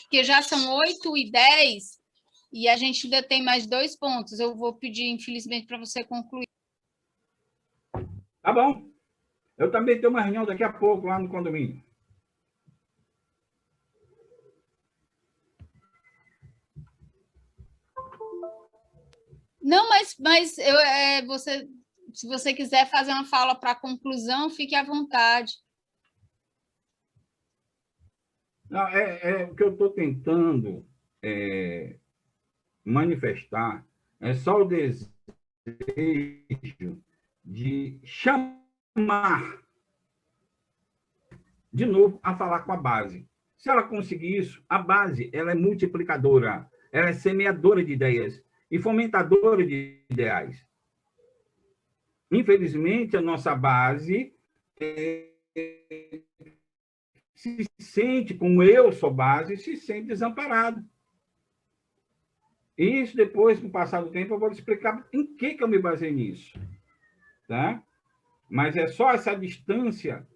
porque já são 8h10 e a gente ainda tem mais 2 pontos. Eu vou pedir, infelizmente, para você concluir. Tá bom. Eu também tenho uma reunião daqui a pouco lá no condomínio. Não, mas se você quiser fazer uma fala para a conclusão, fique à vontade. Não, o que eu estou tentando manifestar é só o desejo de chamar de novo a falar com a base. Se ela conseguir isso, a base ela é multiplicadora, ela é semeadora de ideias e fomentadora de ideais. Infelizmente, a nossa base se sente, como eu sou base, se sente desamparado. E isso depois, com o passar do tempo, eu vou explicar em que eu me baseei nisso. Tá? Mas é só essa distância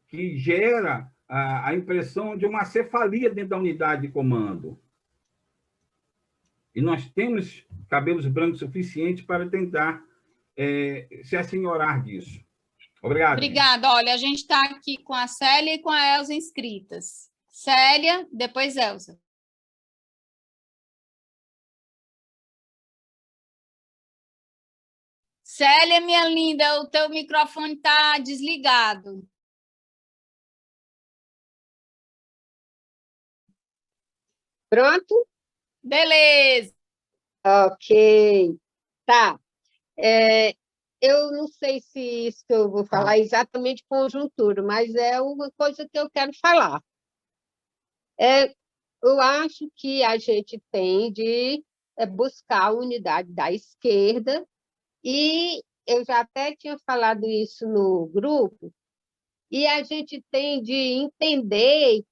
que gera a impressão de uma cefalia dentro da unidade de comando. E nós temos cabelos brancos suficientes para tentar se assenhorar disso. Obrigado. Obrigada. Olha, a gente está aqui com a Célia e com a Elza inscritas. Célia, depois Elza. Célia, minha linda, o teu microfone está desligado. Pronto? Beleza. Ok. Tá. Eu não sei se isso que eu vou falar é exatamente conjuntura, mas é uma coisa que eu quero falar. Eu acho que a gente tem de buscar a unidade da esquerda, e eu já até tinha falado isso no grupo, e a gente tem de entender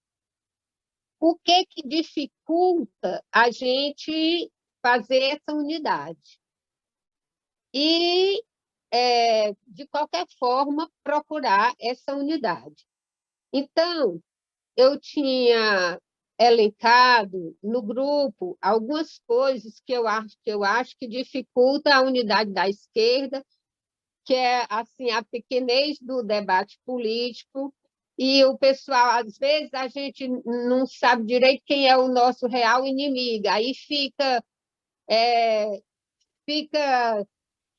o que dificulta a gente fazer essa unidade. E, de qualquer forma, procurar essa unidade. Então, eu tinha elencado no grupo algumas coisas que eu acho que dificulta a unidade da esquerda, que é assim, a pequenez do debate político, e o pessoal, às vezes, a gente não sabe direito quem é o nosso real inimigo, aí fica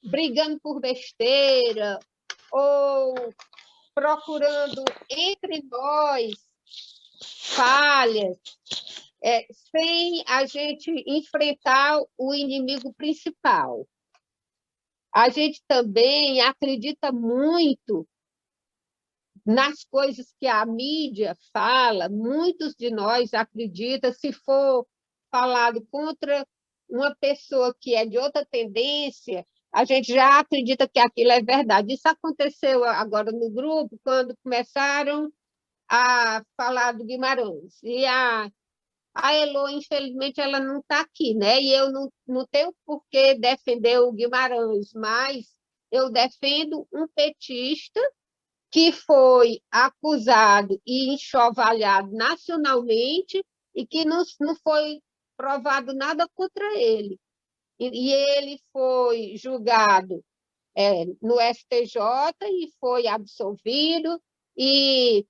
brigando por besteira, ou procurando entre nós falhas, sem a gente enfrentar o inimigo principal. A gente também acredita muito nas coisas que a mídia fala, muitos de nós acreditam, se for falado contra uma pessoa que é de outra tendência, a gente já acredita que aquilo é verdade. Isso aconteceu agora no grupo, quando começaram a falar do Guimarães. E a Elô, infelizmente, ela não está aqui, né? E eu não tenho por que defender o Guimarães, mas eu defendo um petista que foi acusado e enxovalhado nacionalmente e que não foi provado nada contra ele. E ele foi julgado no STJ e foi absolvido, e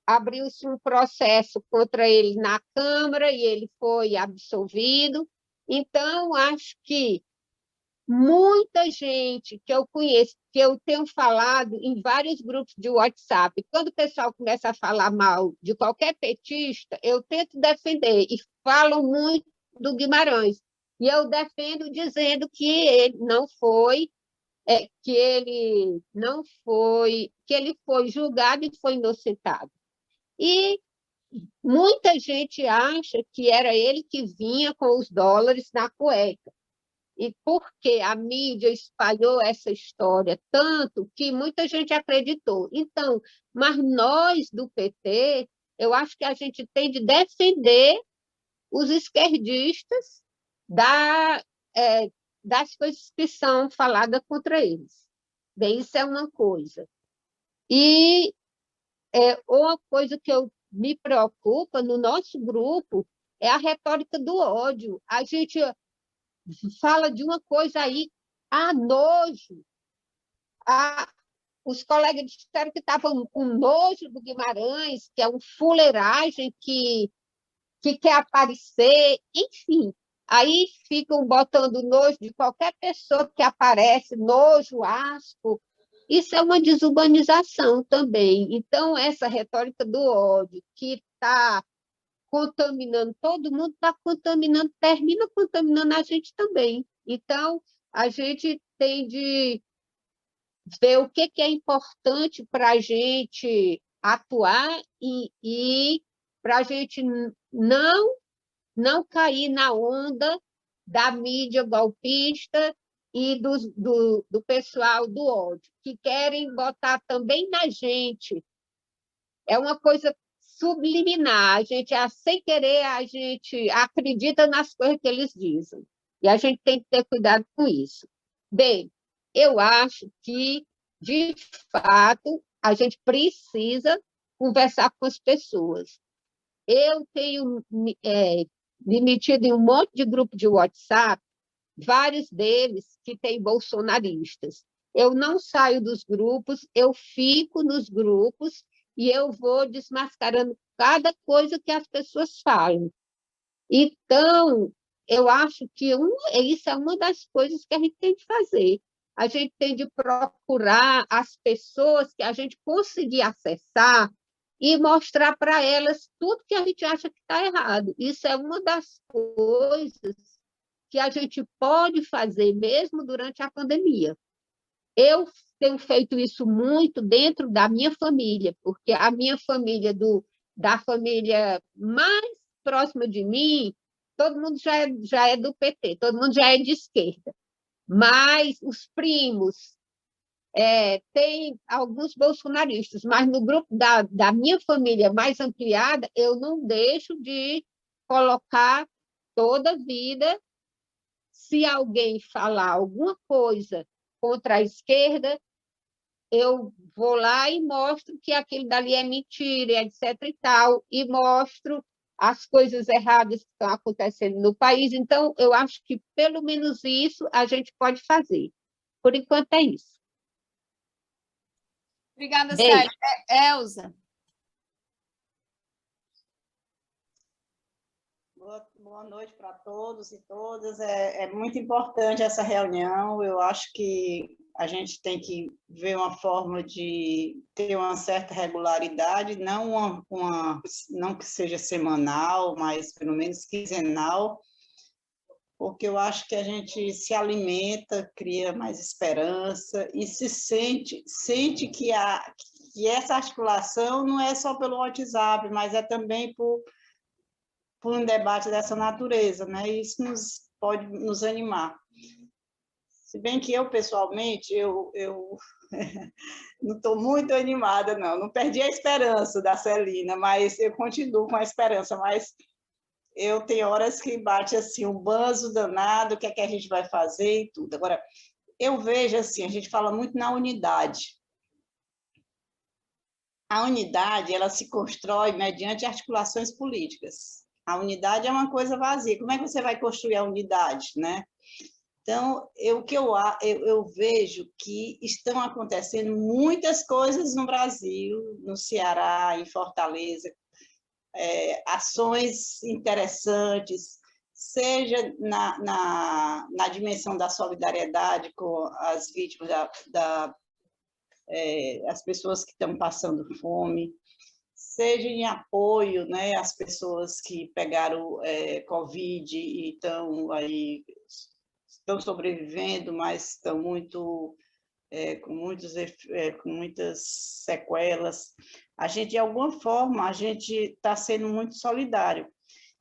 abriu-se um processo contra ele na Câmara e ele foi absolvido. Então, acho que muita gente que eu conheço, que eu tenho falado em vários grupos de WhatsApp, quando o pessoal começa a falar mal de qualquer petista, eu tento defender, e falam muito do Guimarães. E eu defendo dizendo que ele não foi, que ele foi julgado e foi inocentado. E muita gente acha que era ele que vinha com os dólares na cueca. E porque a mídia espalhou essa história tanto que muita gente acreditou. Então, mas nós do PT, eu acho que a gente tem de defender os esquerdistas das coisas que são faladas contra eles. Bem, isso é uma coisa. E uma coisa que me preocupa no nosso grupo é a retórica do ódio. A gente fala de uma coisa aí, nojo. Os colegas disseram que estavam com nojo do Guimarães, que é um fuleiragem que quer aparecer, enfim. Aí ficam botando nojo de qualquer pessoa que aparece, nojo, asco. Isso é uma desumanização também. Então, essa retórica do ódio, que está contaminando todo mundo, está contaminando, termina contaminando a gente também. Então, a gente tem de ver o que é importante para a gente atuar e para a gente não cair na onda da mídia golpista e do pessoal do ódio, que querem botar também na gente. É uma coisa subliminar, a gente, sem querer, a gente acredita nas coisas que eles dizem. E a gente tem que ter cuidado com isso. Bem, eu acho que, de fato, a gente precisa conversar com as pessoas. Eu tenho me metido em um monte de grupo de WhatsApp, vários deles que têm bolsonaristas. Eu não saio dos grupos, eu fico nos grupos e eu vou desmascarando cada coisa que as pessoas falam. Então, eu acho que isso é uma das coisas que a gente tem de fazer. A gente tem de procurar as pessoas que a gente conseguir acessar e mostrar para elas tudo que a gente acha que está errado. Isso é uma das coisas que a gente pode fazer mesmo durante a pandemia. Eu tenho feito isso muito dentro da minha família, porque a minha família, da família mais próxima de mim, todo mundo já é do PT, todo mundo já é de esquerda. Mas os primos, tem alguns bolsonaristas, mas no grupo da minha família mais ampliada, eu não deixo de colocar toda a vida. Se alguém falar alguma coisa contra a esquerda, eu vou lá e mostro que aquilo dali é mentira, etc. e tal, e mostro as coisas erradas que estão acontecendo no país. Então, eu acho que, pelo menos isso, a gente pode fazer. Por enquanto, é isso. Obrigada, Célia. Elza. Boa noite para todos e todas. É muito importante essa reunião. Eu acho que a gente tem que ver uma forma de ter uma certa regularidade, não que seja semanal, mas pelo menos quinzenal, porque eu acho que a gente se alimenta, cria mais esperança e se sente que essa articulação não é só pelo WhatsApp, mas é também por um debate dessa natureza, né? Isso pode nos animar. Se bem que eu, pessoalmente, eu não estou muito animada, não perdi a esperança da Celina, mas eu continuo com a esperança, mas eu tenho horas que bate assim, um banzo danado, o que é que a gente vai fazer e tudo. Agora, eu vejo assim, a gente fala muito na unidade. A unidade, ela se constrói mediante articulações políticas. A unidade é uma coisa vazia. Como é que você vai construir a unidade, né? Então, eu vejo que estão acontecendo muitas coisas no Brasil, no Ceará, em Fortaleza, ações interessantes, seja na dimensão da solidariedade com as vítimas, as pessoas que estão passando fome, seja em apoio, né, às pessoas que pegaram Covid e estão sobrevivendo, mas estão com muitas sequelas. A gente, de alguma forma, a gente está sendo muito solidário.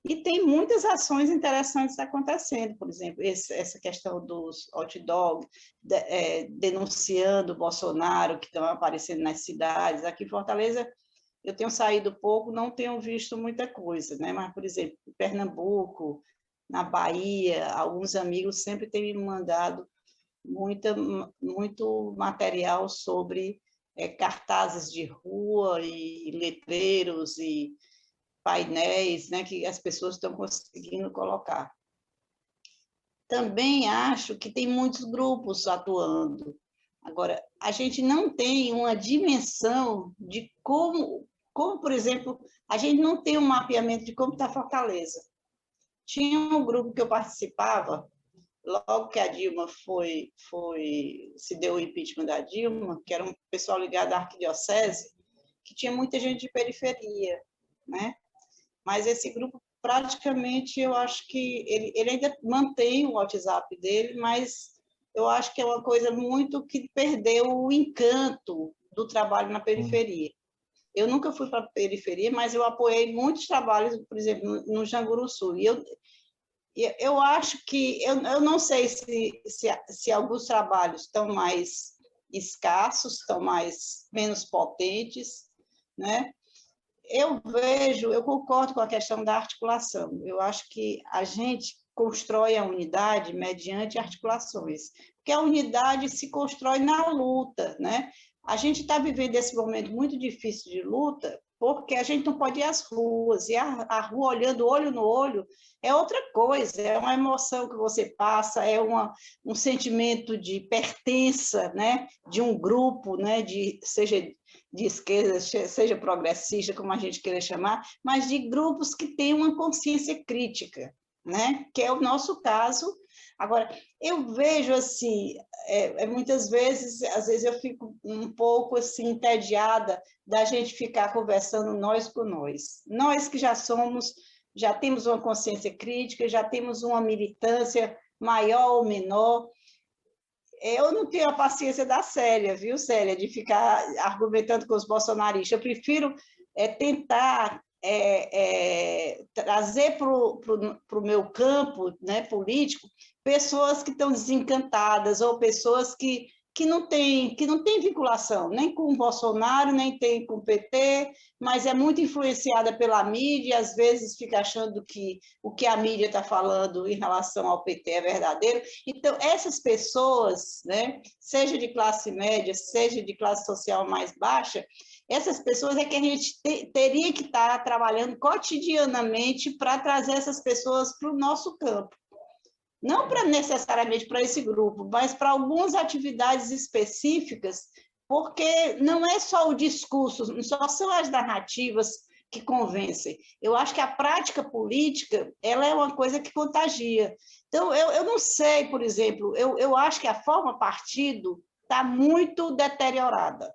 E tem muitas ações interessantes acontecendo, por exemplo, essa questão dos hot dogs, denunciando o Bolsonaro, que estão aparecendo nas cidades. Aqui em Fortaleza, eu tenho saído pouco, não tenho visto muita coisa, né? Mas, por exemplo, em Pernambuco, na Bahia, alguns amigos sempre têm me mandado muito material sobre cartazes de rua e letreiros e painéis, né, que as pessoas estão conseguindo colocar. Também acho que tem muitos grupos atuando. Agora, a gente não tem uma dimensão de como, por exemplo, a gente não tem um mapeamento de como está Fortaleza. Tinha um grupo que eu participava, logo que a Dilma se deu o impeachment da Dilma, que era um pessoal ligado à arquidiocese, que tinha muita gente de periferia, né? Mas esse grupo, praticamente, eu acho que ele ainda mantém o WhatsApp dele, mas eu acho que é uma coisa muito que perdeu o encanto do trabalho na periferia. Eu nunca fui para a periferia, mas eu apoiei muitos trabalhos, por exemplo, no Janguru Sul. E eu acho que, eu não sei se alguns trabalhos estão mais escassos, estão menos potentes, né? Eu concordo com a questão da articulação. Eu acho que a gente constrói a unidade mediante articulações, porque a unidade se constrói na luta, né? A gente está vivendo esse momento muito difícil de luta, porque a gente não pode ir às ruas, e a rua olhando olho no olho é outra coisa, é uma emoção que você passa, é um sentimento de pertença, né? De um grupo, né? Seja de esquerda, seja progressista, como a gente queira chamar, mas de grupos que têm uma consciência crítica, né? Que é o nosso caso. Agora, eu vejo assim, muitas vezes, às vezes eu fico um pouco assim entediada da gente ficar conversando nós com nós. Nós que já temos uma consciência crítica, já temos uma militância maior ou menor. Eu não tenho a paciência da Célia, viu, Célia, de ficar argumentando com os bolsonaristas. Eu prefiro tentar trazer para o meu campo, né, político, pessoas que estão desencantadas ou pessoas que não têm vinculação nem com o Bolsonaro, nem tem com o PT, mas é muito influenciada pela mídia, e às vezes fica achando que o que a mídia está falando em relação ao PT é verdadeiro. Então, essas pessoas, né, seja de classe média, seja de classe social mais baixa, essas pessoas é que a gente teria que estar trabalhando cotidianamente para trazer essas pessoas para o nosso campo. Não necessariamente para esse grupo, mas para algumas atividades específicas, porque não é só o discurso, não só são as narrativas que convencem. Eu acho que a prática política ela é uma coisa que contagia. Então, eu não sei, por exemplo, eu acho que a forma partido está muito deteriorada.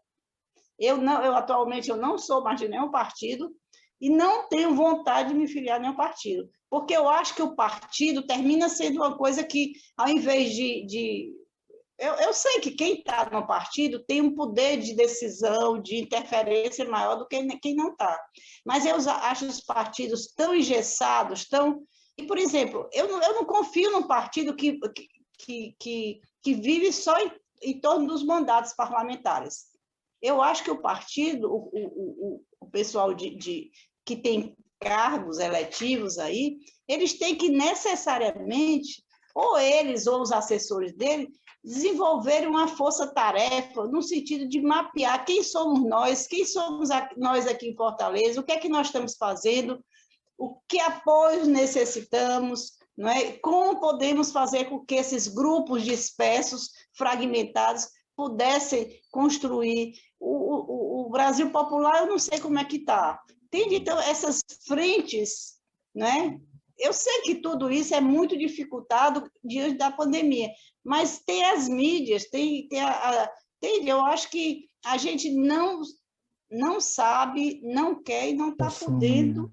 Atualmente, eu não sou mais de nenhum partido e não tenho vontade de me filiar a nenhum partido, porque eu acho que o partido termina sendo uma coisa que, ao invés de eu sei que quem está no partido tem um poder de decisão, de interferência maior do que quem não está. Mas eu acho os partidos tão engessados, E, por exemplo, eu não confio num partido que vive só em torno dos mandatos parlamentares. Eu acho que o partido, o pessoal que tem cargos eletivos aí, eles têm que necessariamente, ou eles ou os assessores dele, desenvolver uma força-tarefa no sentido de mapear quem somos nós nós aqui em Fortaleza, o que é que nós estamos fazendo, o que apoios necessitamos, não é? Como podemos fazer com que esses grupos dispersos, fragmentados, pudessem construir. O Brasil popular, eu não sei como é que está. Entende? Então, essas frentes, né? Eu sei que tudo isso é muito dificultado diante da pandemia, mas tem as mídias, entende? Eu acho que a gente não sabe, não quer e não está podendo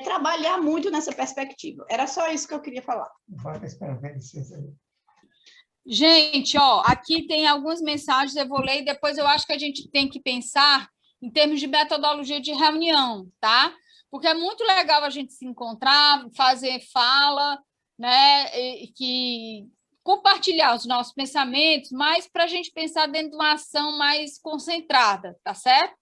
trabalhar muito nessa perspectiva. Era só isso que eu queria falar. Gente, aqui tem algumas mensagens, eu vou ler e depois eu acho que a gente tem que pensar em termos de metodologia de reunião, tá? Porque é muito legal a gente se encontrar, fazer fala, né? Compartilhar os nossos pensamentos, mas para a gente pensar dentro de uma ação mais concentrada, tá certo?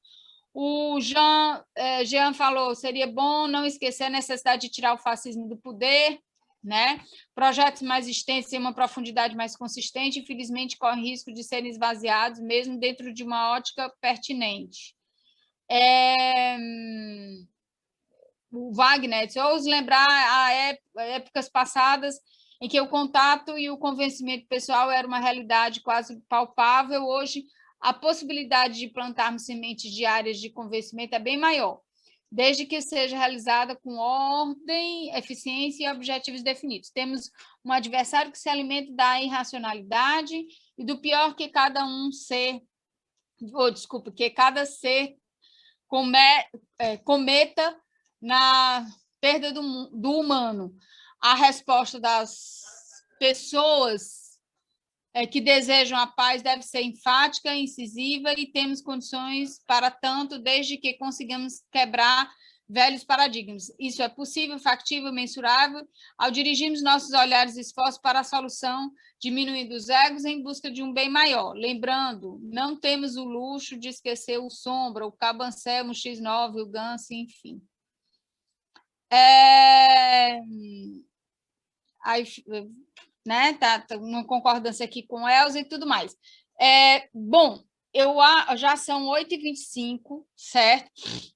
O Jean falou, seria bom não esquecer a necessidade de tirar o fascismo do poder, né? Projetos mais extensos e uma profundidade mais consistente, infelizmente, correm risco de serem esvaziados, mesmo dentro de uma ótica pertinente. O Wagner, se eu os lembrar a épocas passadas em que o contato e o convencimento pessoal era uma realidade quase palpável, hoje a possibilidade de plantarmos sementes diárias de convencimento é bem maior. desde que seja realizada com ordem, eficiência e objetivos definidos. Temos um adversário que se alimenta da irracionalidade e do pior que cada ser cometa na perda do humano. A resposta das pessoas que desejam a paz deve ser enfática, incisiva, e temos condições para tanto, desde que consigamos quebrar velhos paradigmas. Isso é possível, factível, mensurável, ao dirigirmos nossos olhares e esforços para a solução, diminuindo os egos em busca de um bem maior. Lembrando, não temos o luxo de esquecer o Sombra, o Cabancel, o X9, o Gans, enfim. Aí, né, tá uma concordância aqui com Elza e tudo mais. Bom, já são 8h25, certo?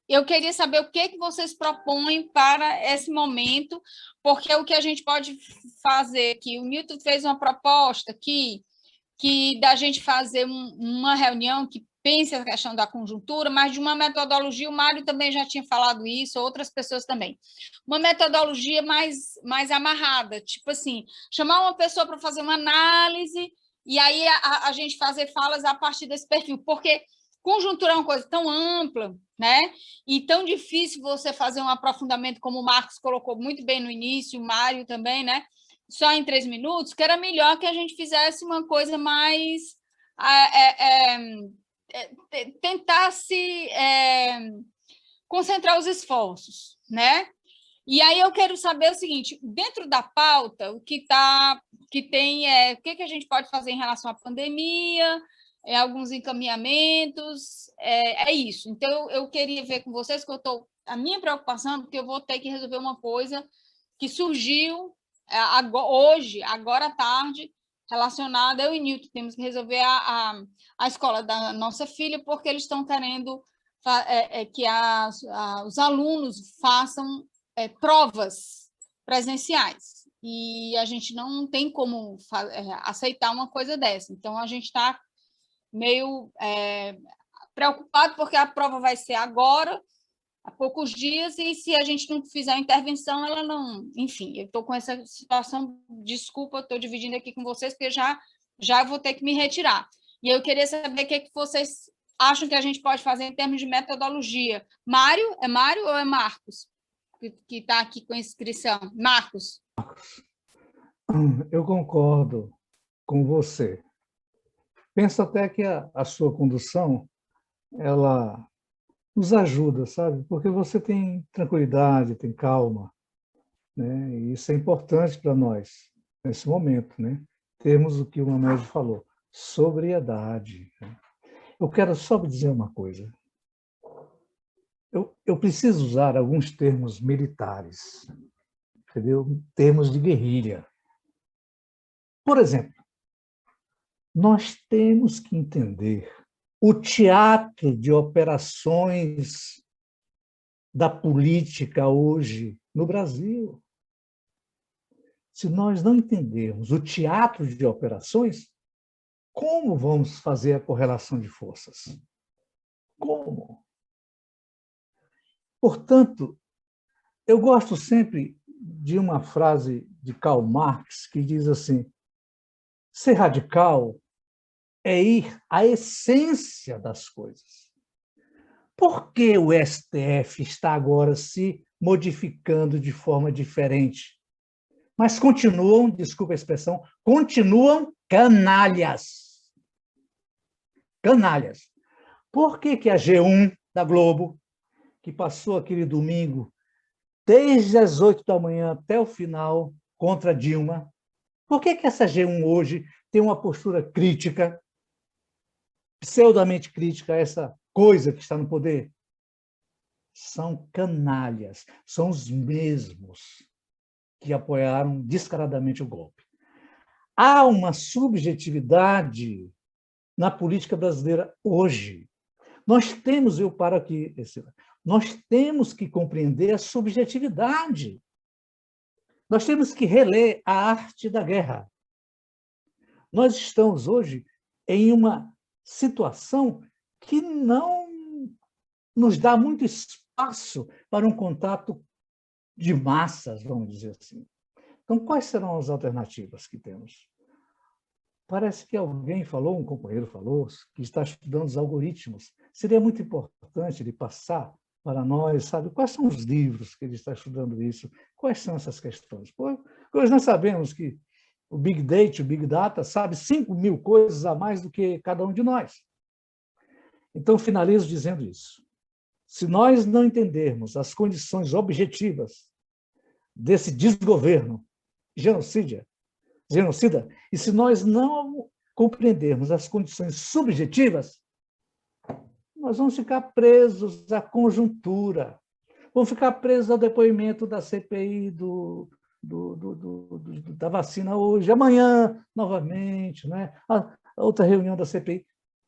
Eu queria saber o que vocês propõem para esse momento, porque o que a gente pode fazer aqui, o Newton fez uma proposta aqui, que da gente fazer uma reunião que pense a questão da conjuntura, mas de uma metodologia, o Mário também já tinha falado isso, outras pessoas também. Uma metodologia mais amarrada, tipo assim, chamar uma pessoa para fazer uma análise e aí a gente fazer falas a partir desse perfil, porque conjuntura é uma coisa tão ampla, né? E tão difícil você fazer um aprofundamento, como o Marcos colocou muito bem no início, o Mário também, né? Só em 3 minutos, que era melhor que a gente fizesse uma coisa mais... tentasse concentrar os esforços, né? E aí eu quero saber o seguinte, dentro da pauta, o que tem o que a gente pode fazer em relação à pandemia, alguns encaminhamentos, é isso. Então, eu queria ver com vocês, a minha preocupação, porque eu vou ter que resolver uma coisa que surgiu hoje, agora à tarde, relacionada, eu e Newton temos que resolver a escola da nossa filha, porque eles estão querendo que os alunos façam provas presenciais, e a gente não tem como aceitar uma coisa dessa. Então, a gente está meio preocupado, porque a prova vai ser agora, há poucos dias, e se a gente não fizer a intervenção, ela não... Enfim, eu estou com essa situação, desculpa, estou dividindo aqui com vocês, porque já vou ter que me retirar. E eu queria saber o que vocês acham que a gente pode fazer em termos de metodologia. Mário? É Mário ou é Marcos que está aqui com a inscrição? Marcos. Eu concordo com você. Penso até que a sua condução, ela nos ajuda, sabe? Porque você tem tranquilidade, tem calma, né? E isso é importante para nós, nesse momento, né? Termos o que o Mamed falou, sobriedade. Né? Eu quero só dizer uma coisa. Eu preciso usar alguns termos militares, entendeu? Termos de guerrilha. Por exemplo, nós temos que entender o teatro de operações da política hoje no Brasil. Se nós não entendermos o teatro de operações, como vamos fazer a correlação de forças? Como? Portanto, eu gosto sempre de uma frase de Karl Marx que diz assim: ser radical é ir à essência das coisas. Por que o STF está agora se modificando de forma diferente? Mas continuam, desculpa a expressão, continuam canalhas. Canalhas. Por que a G1 da Globo, que passou aquele domingo, desde as 8 da manhã até o final, contra Dilma, por que essa G1 hoje tem uma postura crítica, pseudamente crítica a essa coisa que está no poder? São canalhas, são os mesmos que apoiaram descaradamente o golpe. Há uma subjetividade na política brasileira hoje. Nós temos, eu paro aqui, nós temos que compreender a subjetividade. Nós temos que reler a arte da guerra. Nós estamos hoje em uma situação que não nos dá muito espaço para um contato de massas, vamos dizer assim. Então, quais serão as alternativas que temos? Parece que alguém falou, um companheiro falou, que está estudando os algoritmos. Seria muito importante ele passar para nós, sabe, quais são os livros que ele está estudando isso, quais são essas questões. Porque hoje nós sabemos que o Big Data, o Big Data, sabe 5.000 coisas a mais do que cada um de nós. Então, finalizo dizendo isso. Se nós não entendermos as condições objetivas desse desgoverno genocida, e se nós não compreendermos as condições subjetivas, nós vamos ficar presos à conjuntura, vamos ficar presos ao depoimento da CPI da vacina hoje, amanhã, novamente, né? A outra reunião da CPI.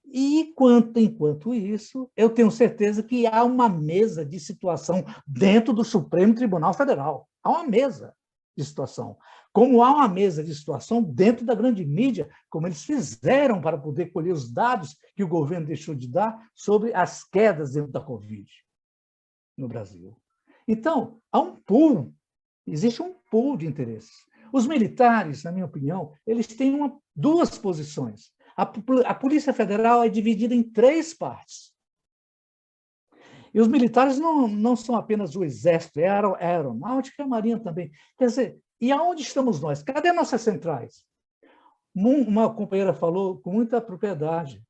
E, enquanto isso, eu tenho certeza que há uma mesa de situação dentro do Supremo Tribunal Federal. Há uma mesa de situação. Como há uma mesa de situação dentro da grande mídia, como eles fizeram para poder colher os dados que o governo deixou de dar sobre as quedas dentro da Covid no Brasil. Então, há um pool, existe um pool de interesses. Os militares, na minha opinião, eles têm duas posições. A Polícia Federal é dividida em 3 partes. E os militares não são apenas o Exército, é a Aeronáutica e a Marinha também. Quer dizer, e aonde estamos nós? Cadê nossas centrais? Uma companheira falou com muita propriedade.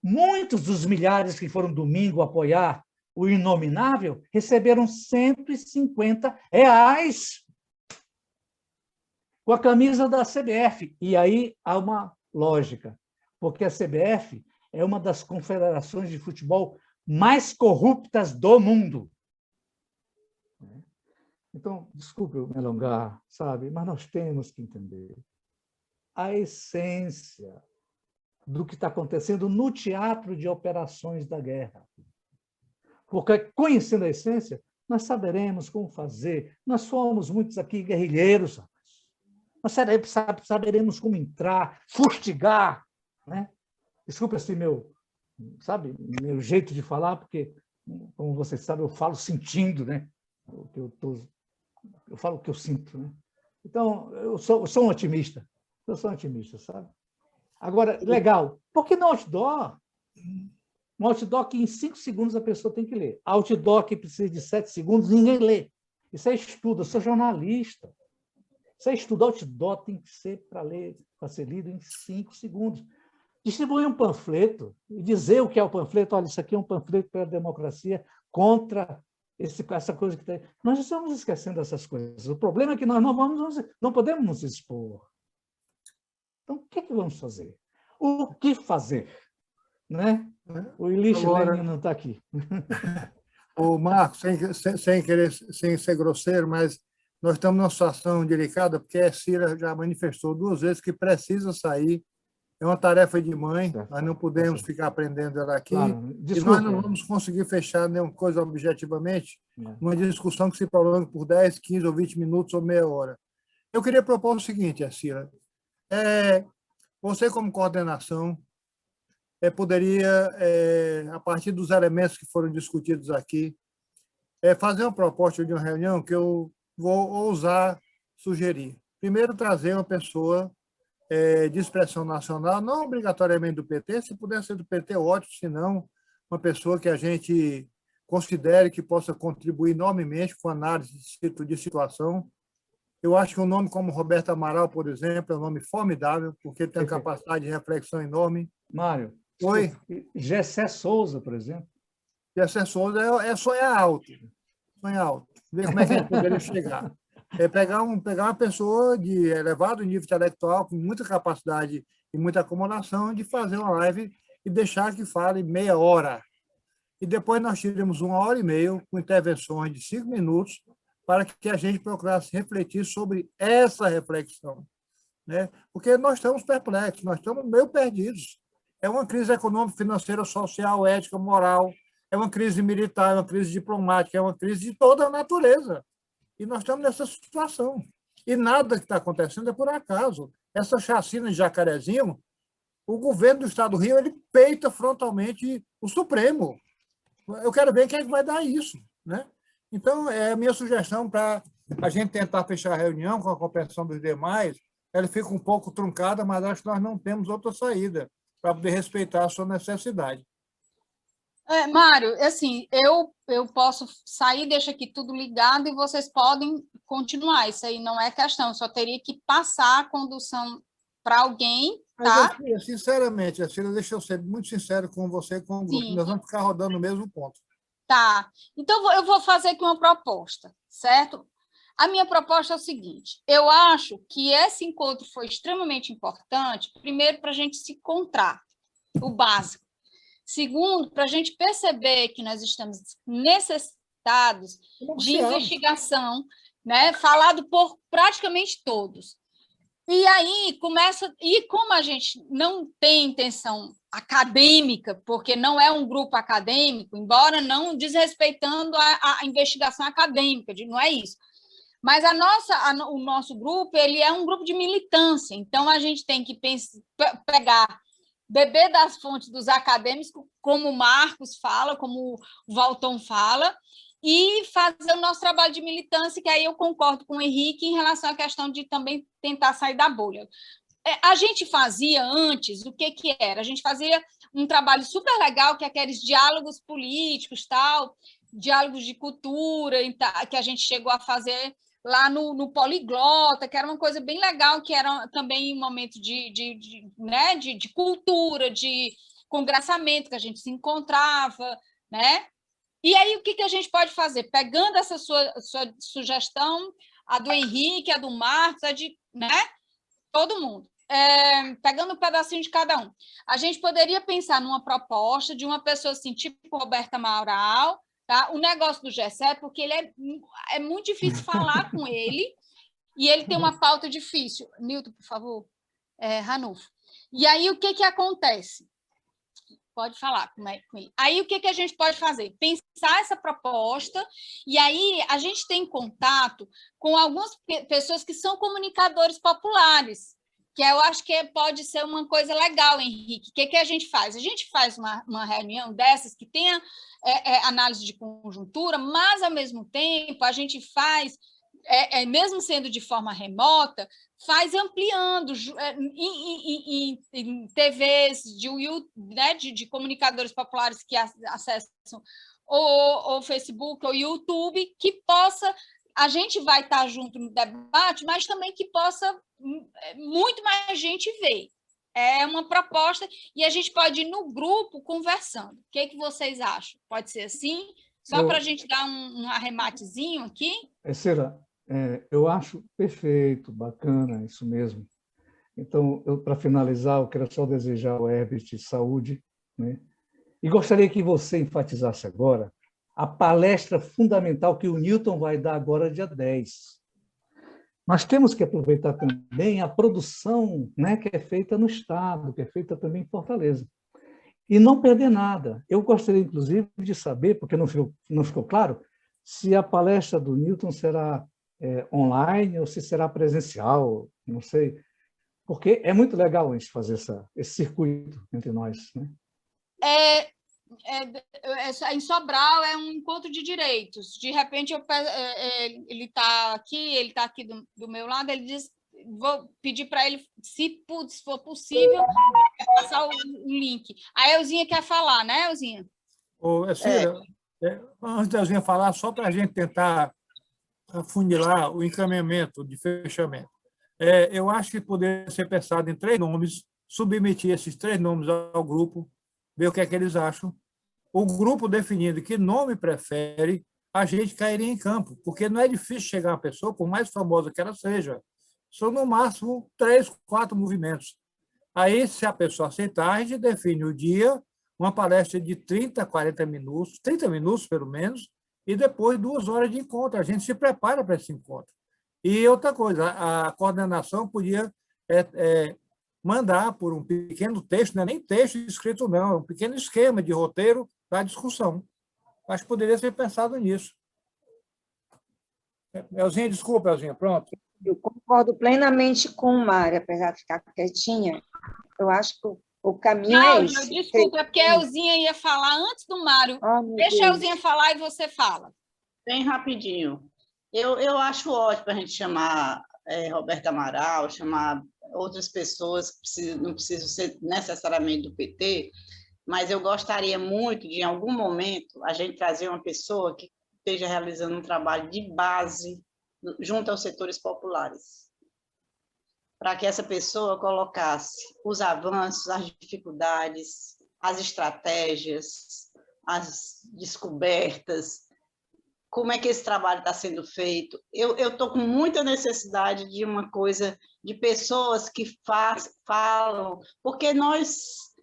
Muitos dos milhares que foram domingo apoiar o Inominável receberam R$150 com a camisa da CBF. E aí há uma lógica, porque a CBF é uma das confederações de futebol mais corruptas do mundo. Então, desculpe eu me alongar, sabe, mas nós temos que entender a essência do que está acontecendo no teatro de operações da guerra. Porque, conhecendo a essência, nós saberemos como fazer. Nós somos muitos aqui guerrilheiros, nós saberemos como entrar, fustigar, né? Desculpe assim meu jeito de falar, porque, como vocês sabem, eu falo sentindo, né? Eu falo o que eu sinto, né? Então, eu sou um otimista. Eu sou um otimista, sabe? Agora, legal. Por que no outdoor? No outdoor que em 5 segundos a pessoa tem que ler. Outdoor que precisa de 7 segundos, ninguém lê. Isso é estudo. Eu sou jornalista. Isso é estudo. Outdoor tem que ser para ser lido em 5 segundos. Distribuir um panfleto e dizer o que é o panfleto. Olha, isso aqui é um panfleto pela democracia contra essa coisa que tem. Nós estamos esquecendo essas coisas. O problema é que nós não podemos nos expor. Então, o que vamos fazer? O que fazer? Né? O Ilich Lenin não está aqui. O Marcos, sem ser grosseiro, mas nós estamos numa situação delicada, porque a Cira já manifestou 2 vezes que precisa sair. É uma tarefa de mãe, nós não podemos ficar aprendendo ela aqui, claro, e nós não vamos conseguir fechar nenhuma coisa objetivamente, uma discussão que se prolonga por 10, 15 ou 20 minutos ou meia hora. Eu queria propor o seguinte, Cira, você como coordenação poderia, a partir dos elementos que foram discutidos aqui, fazer uma proposta de uma reunião que eu vou ousar sugerir. Primeiro, trazer uma pessoa de expressão nacional, não obrigatoriamente do PT, se puder ser do PT, ótimo, se não, uma pessoa que a gente considere que possa contribuir enormemente com a análise de situação. Eu acho que um nome como Roberto Amaral, por exemplo, é um nome formidável, porque ele tem uma capacidade de reflexão enorme. Mário, oi? Gessé Souza, por exemplo. Gessé Souza é sonhar alto. Sonhar alto. Ver como é que ele poderia chegar. Pegar uma pessoa de elevado nível intelectual, com muita capacidade e muita acomodação, de fazer uma live e deixar que fale meia hora. E depois nós tiramos 1h30 com intervenções de 5 minutos para que a gente procurasse refletir sobre essa reflexão, né? Porque nós estamos perplexos, nós estamos meio perdidos. É uma crise econômica, financeira, social, ética, moral, é uma crise militar, é uma crise diplomática, é uma crise de toda a natureza. E nós estamos nessa situação. E nada que está acontecendo é por acaso. Essa chacina de Jacarezinho, o governo do Estado do Rio, ele peita frontalmente o Supremo. Eu quero ver quem é que vai dar isso. né? Então, é a minha sugestão para a gente tentar fechar a reunião com a compreensão dos demais. Ela fica um pouco truncada, mas acho que nós não temos outra saída para poder respeitar a sua necessidade. Mário, assim, eu posso sair, deixa aqui tudo ligado e vocês podem continuar. Isso aí não é questão, eu só teria que passar a condução para alguém, tá? Mas, sinceramente, Cecília, deixa eu ser muito sincero com você e com o grupo. Sim. Nós vamos ficar rodando o mesmo ponto. Tá. Então, eu vou fazer aqui uma proposta, certo? A minha proposta é o seguinte: eu acho que esse encontro foi extremamente importante, primeiro, para a gente se encontrar, o básico. Segundo, para a gente perceber que nós estamos necessitados de investigação, né, falado por praticamente todos. E aí começa, e como a gente não tem intenção acadêmica, porque não é um grupo acadêmico, embora não desrespeitando a investigação acadêmica, não é isso. Mas o nosso grupo, ele é um grupo de militância, então a gente tem que beber das fontes dos acadêmicos, como o Marcos fala, como o Valton fala, e fazer o nosso trabalho de militância, que aí eu concordo com o Henrique em relação à questão de também tentar sair da bolha. A gente fazia antes, o que era? A gente fazia um trabalho super legal, que é aqueles diálogos políticos, tal, diálogos de cultura, que a gente chegou a fazer lá no Poliglota, que era uma coisa bem legal, que era também um momento de cultura, de congraçamento, que a gente se encontrava, né? E aí, o que a gente pode fazer? Pegando essa sua sugestão, a do Henrique, a do Marcos, a de, né? Todo mundo, pegando um pedacinho de cada um. A gente poderia pensar numa proposta de uma pessoa assim, tipo Roberta Amaral, tá? O negócio do Gessé, porque ele é muito difícil falar com ele, e ele tem uma pauta difícil. Nilton, por favor. Ranulfo. E aí, o que acontece? Pode falar com ele. Aí, o que a gente pode fazer? Pensar essa proposta, e aí a gente tem contato com algumas pessoas que são comunicadores populares, que eu acho que pode ser uma coisa legal, Henrique. O que a gente faz? A gente faz uma reunião dessas que tenha análise de conjuntura, mas, ao mesmo tempo, a gente faz, mesmo sendo de forma remota, faz ampliando em TVs de comunicadores populares que acessam o Facebook ou o YouTube, que possa... A gente vai estar junto no debate, mas também que possa muito mais gente ver. É uma proposta, e a gente pode ir no grupo conversando. O que vocês acham? Pode ser assim? Só para a gente dar um arrematezinho aqui? Cira, eu acho perfeito, bacana, isso mesmo. Então, para finalizar, eu quero só desejar ao Herbert saúde, né? E gostaria que você enfatizasse agora a palestra fundamental que o Newton vai dar agora, dia 10. Nós temos que aproveitar também a produção, né, que é feita no Estado, que é feita também em Fortaleza. E não perder nada. Eu gostaria, inclusive, de saber, porque não ficou claro, se a palestra do Newton será online ou se será presencial, não sei. Porque é muito legal a gente fazer esse circuito entre nós, né? Em Sobral é um encontro de direitos. De repente, ele está aqui do meu lado, ele diz, vou pedir para ele, se for possível, passar o link. A Elzinha quer falar, né, Elzinha? Cira, antes da Elzinha falar, só para a gente tentar afunilar o encaminhamento de fechamento. Eu acho que poderia ser pensado em 3 nomes, submeter esses 3 nomes ao grupo, ver o que é que eles acham. O grupo definindo que nome prefere, a gente cairia em campo, porque não é difícil chegar a uma pessoa, por mais famosa que ela seja. São, no máximo, 3, 4 movimentos. Aí, se a pessoa aceitar, a gente define o dia, uma palestra de 30, 40 minutos, 30 minutos, pelo menos, e depois 2 horas de encontro. A gente se prepara para esse encontro. E outra coisa, a coordenação podia mandar por um pequeno texto, não é nem texto escrito, não, é um pequeno esquema de roteiro da discussão. Acho que poderia ser pensado nisso. Elzinha, desculpa, Elzinha, pronto. Eu concordo plenamente com o Mário, apesar de ficar quietinha. Eu acho que o caminho é esse. Desculpa, é porque a Elzinha ia falar antes do Mário. Deixa a Elzinha falar e você fala. bem rapidinho. Eu acho ótimo a gente chamar Roberto Amaral, chamar outras pessoas, que não precisam ser necessariamente do PT, mas eu gostaria muito de, em algum momento, a gente trazer uma pessoa que esteja realizando um trabalho de base junto aos setores populares, para que essa pessoa colocasse os avanços, as dificuldades, as estratégias, as descobertas, como é que esse trabalho está sendo feito. Eu estou com muita necessidade de uma coisa, de pessoas que falam, porque nós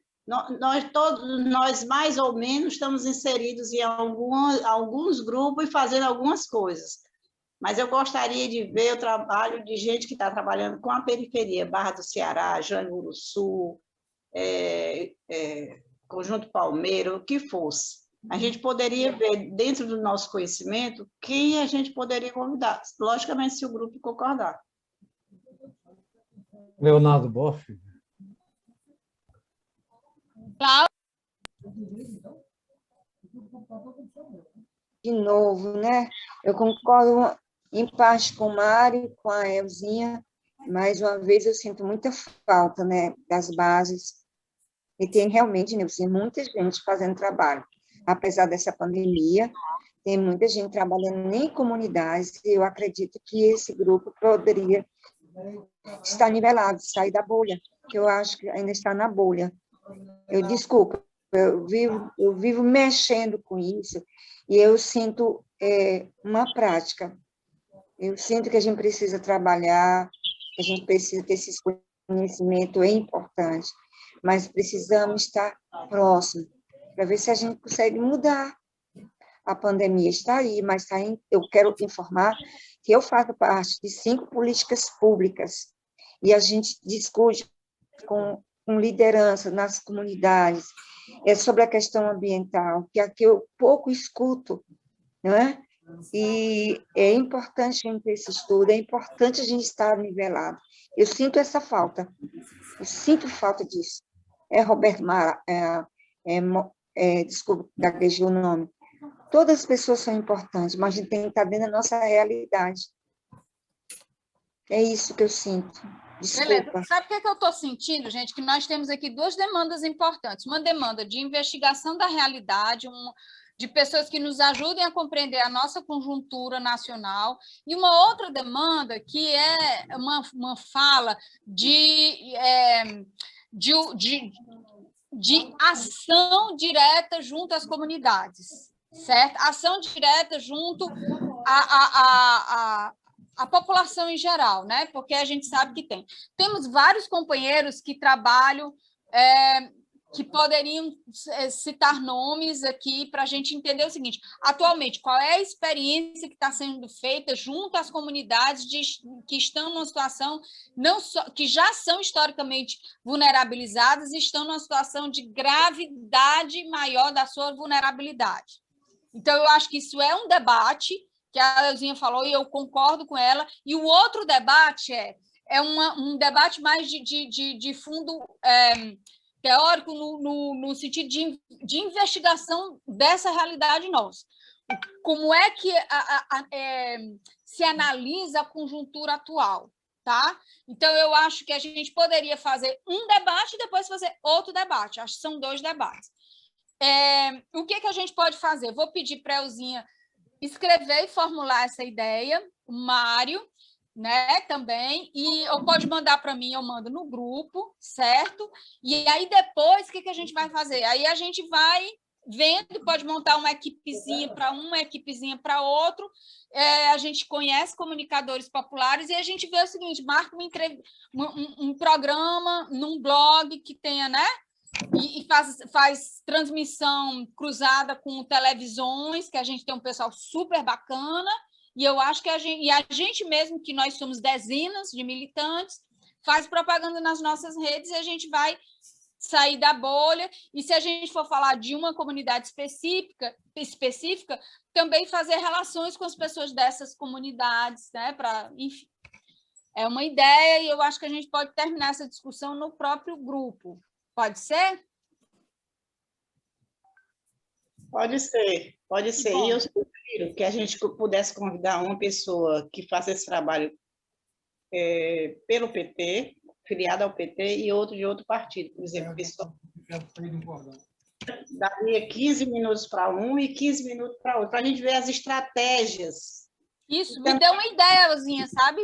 todos, nós mais ou menos estamos inseridos em alguns grupos e fazendo algumas coisas, mas eu gostaria de ver o trabalho de gente que está trabalhando com a periferia, Barra do Ceará, Janguuru Sul, Conjunto Palmeira, o que fosse. A gente poderia ver, dentro do nosso conhecimento, quem a gente poderia convidar, logicamente, se o grupo concordar. Leonardo Boff. Cláudia. De novo, né? Eu concordo em parte com o Mário, com a Elzinha. Mais uma vez, eu sinto muita falta, né, das bases. E tem realmente, né, muita gente fazendo trabalho. Apesar dessa pandemia, tem muita gente trabalhando em comunidades, e eu acredito que esse grupo poderia estar nivelado, sair da bolha, que eu acho que ainda está na bolha. Desculpa, eu vivo mexendo com isso, e eu sinto uma prática. Eu sinto que a gente precisa trabalhar, que a gente precisa ter esse conhecimento, é importante, mas precisamos estar próximo, para ver se a gente consegue mudar. A pandemia está aí, mas eu quero te informar que eu faço parte de 5 políticas públicas, e a gente discute com liderança nas comunidades, sobre a questão ambiental, que aqui eu pouco escuto, não é? E é importante a gente ter esse estudo, é importante a gente estar nivelado. Eu sinto essa falta, eu sinto falta disso. Roberto Mara, desculpa, gaguejei o nome. Todas as pessoas são importantes, mas a gente tem que estar dentro da nossa realidade. É isso que eu sinto. Desculpa. Beleza. Sabe o que eu estou sentindo, gente? Que nós temos aqui 2 demandas importantes. Uma demanda de investigação da realidade, de pessoas que nos ajudem a compreender a nossa conjuntura nacional, e uma outra demanda que é uma fala de ação direta junto às comunidades, certo? Ação direta junto a população em geral, né? Porque a gente sabe que temos vários companheiros que trabalham, que poderiam citar nomes aqui para a gente entender o seguinte: atualmente, qual é a experiência que está sendo feita junto às comunidades que estão numa situação, que já são historicamente vulnerabilizadas e estão numa situação de gravidade maior da sua vulnerabilidade. Então, eu acho que isso é um debate que a Elzinha falou, e eu concordo com ela. E o outro debate é um debate mais de fundo teórico, no sentido de investigação dessa realidade nossa. Como é que se analisa a conjuntura atual? Tá? Então, eu acho que a gente poderia fazer um debate e depois fazer outro debate. Acho que são 2 debates. O que a gente pode fazer? Vou pedir para a Elzinha escrever e formular essa ideia, o Mário, né, também, ou pode mandar para mim, eu mando no grupo, certo? E aí, depois, o que a gente vai fazer? Aí a gente vai vendo, pode montar uma equipezinha para uma equipezinha para outro, a gente conhece comunicadores populares e a gente vê o seguinte: marca um programa num blog que tenha, né? E faz transmissão cruzada com televisões, que a gente tem um pessoal super bacana, e eu acho que a gente mesmo, que nós somos dezenas de militantes, faz propaganda nas nossas redes e a gente vai sair da bolha. E se a gente for falar de uma comunidade específica, também fazer relações com as pessoas dessas comunidades, né? Enfim, é uma ideia, e eu acho que a gente pode terminar essa discussão no próprio grupo. Pode ser? Pode ser, pode ser. E eu que a gente pudesse convidar uma pessoa que faça esse trabalho pelo PT, filiado ao PT, e outro de outro partido. Por exemplo, pessoa, daria 15 minutos para um e 15 minutos para outro, para a gente ver as estratégias. Isso, me deu uma ideiazinha, sabe?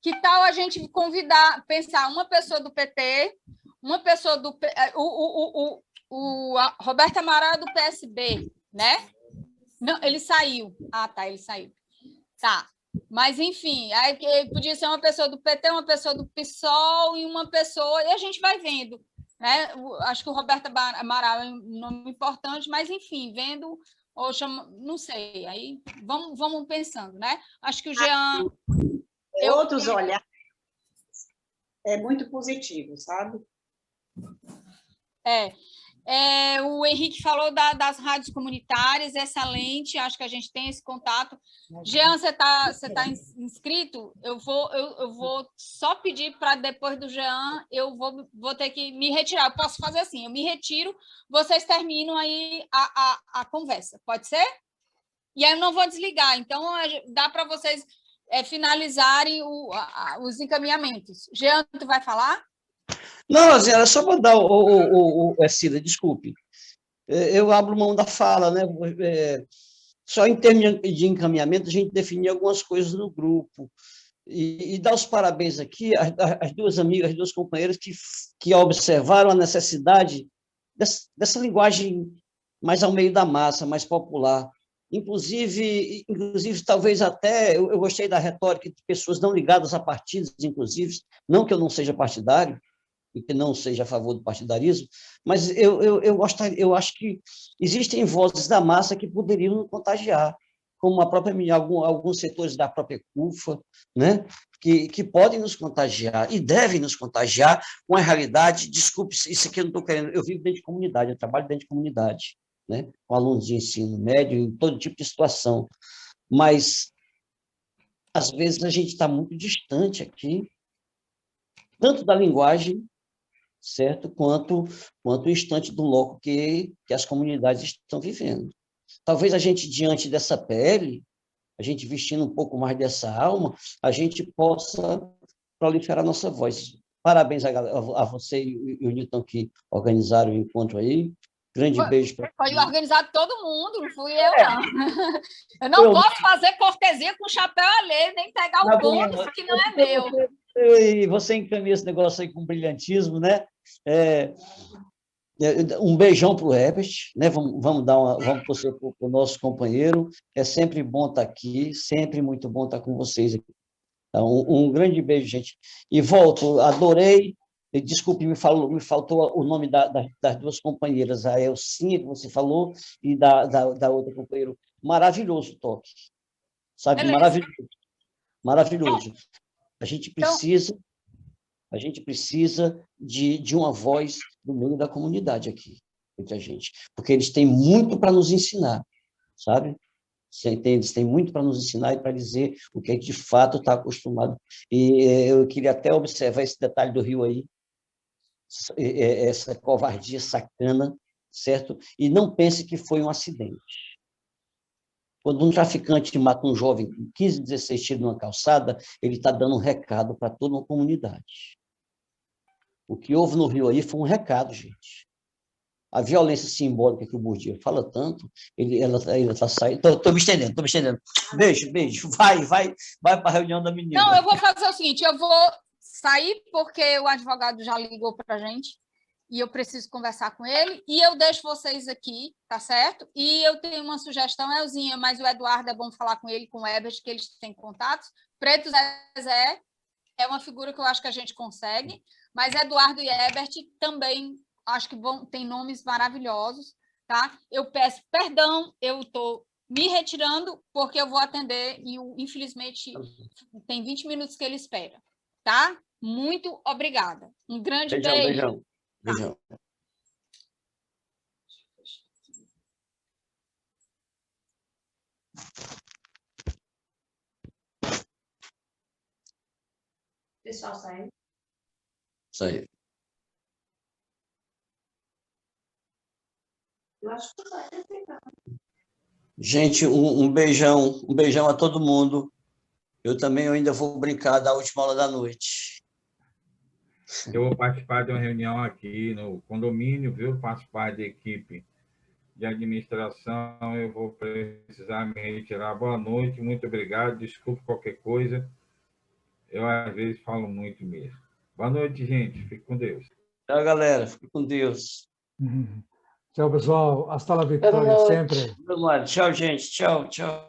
Que tal a gente convidar, pensar uma pessoa do PT, uma pessoa do... a Roberto Amaral é do PSB, né? Não, ele saiu. Ah, tá, ele saiu. Tá. Mas, enfim, aí podia ser uma pessoa do PT, uma pessoa do PSOL e uma pessoa... E a gente vai vendo, né? Acho que o Roberto Amaral é um nome importante, mas, enfim, vendo... Ou chama, não sei, aí vamos pensando, né? Acho que o Jean... Outros olhares é muito positivo, sabe? O Henrique falou das rádios comunitárias, excelente, acho que a gente tem esse contato. Jean, você tá inscrito? Eu vou só pedir para depois do Jean, eu vou ter que me retirar. Eu posso fazer assim, eu me retiro, vocês terminam aí a conversa, pode ser? E aí eu não vou desligar, então dá para vocês finalizarem os encaminhamentos. Jean, tu vai falar? Não, era só para dar Cida, desculpe. Eu abro mão da fala, né? Só em termos de encaminhamento, a gente definir algumas coisas no grupo. E dar os parabéns aqui às duas amigas, às duas companheiras que observaram a necessidade dessa linguagem mais ao meio da massa, mais popular. Inclusive talvez até, eu gostei da retórica de pessoas não ligadas a partidos, inclusive, não que eu não seja partidário, e que não seja a favor do partidarismo, mas eu acho que existem vozes da massa que poderiam nos contagiar, como alguns setores da própria CUFA, né? que podem nos contagiar e devem nos contagiar com a realidade. Desculpe, isso aqui eu não estou querendo, eu vivo dentro de comunidade, eu trabalho dentro de comunidade, né? Com alunos de ensino médio, em todo tipo de situação, mas às vezes a gente está muito distante aqui, tanto da linguagem, certo? Quanto o instante do loco que as comunidades estão vivendo. Talvez a gente, diante dessa pele, a gente vestindo um pouco mais dessa alma, a gente possa proliferar nossa voz. Parabéns a você e o Newton que organizaram o encontro aí. Grande beijo para Foi organizado todo mundo, não fui eu, não. Eu não posso fazer cortesia com chapéu alheio, nem pegar o bônus que não é meu. E você encaminha esse negócio aí com brilhantismo, né? Um beijão para o Herbert, né? Vamos torcer para o nosso companheiro. É sempre bom estar aqui, sempre muito bom estar com vocês aqui. Então, um grande beijo, gente. E volto, adorei. Desculpe, me faltou o nome das duas companheiras, a Elcinha, que você falou, e da outra companheira. Maravilhoso o toque, sabe? Beleza. Maravilhoso. A gente precisa de uma voz no meio da comunidade aqui, entre a gente, porque eles têm muito para nos ensinar, sabe? Eles têm muito para nos ensinar e para dizer o que de fato está acostumado. E eu queria até observar esse detalhe do Rio aí, essa covardia sacana, certo? E não pense que foi um acidente. Quando um traficante mata um jovem com 15, 16 tiros numa calçada, ele está dando um recado para toda uma comunidade. O que houve no Rio aí foi um recado, gente. A violência simbólica que o Bourdieu fala tanto, ela está saindo... Estou me estendendo. Beijo. Vai para a reunião da menina. Não, eu vou fazer o seguinte, eu vou sair porque o advogado já ligou para a gente e eu preciso conversar com ele, e eu deixo vocês aqui, tá certo? E eu tenho uma sugestão, Elzinha, mas o Eduardo é bom falar com ele, com o Herbert, que eles têm contatos. Preto Zezé é uma figura que eu acho que a gente consegue, mas Eduardo e Herbert também acho que tem nomes maravilhosos, tá? Eu peço perdão, eu estou me retirando, porque eu vou atender e, infelizmente, tem 20 minutos que ele espera, tá? Muito obrigada. Um grande beijo. Beijão. Pessoal, sai. Sai. Eu acho que vai aceitar. Gente, um beijão a todo mundo. Eu ainda vou brincar da última aula da noite. Eu vou participar de uma reunião aqui no condomínio, viu? Participar da equipe de administração. Eu vou precisar me retirar. Boa noite, muito obrigado. Desculpe qualquer coisa. Eu, às vezes, falo muito mesmo. Boa noite, gente. Fique com Deus. Tchau, galera. Fique com Deus. Tchau, pessoal. Hasta la vitória sempre. Tchau, gente. Tchau, tchau.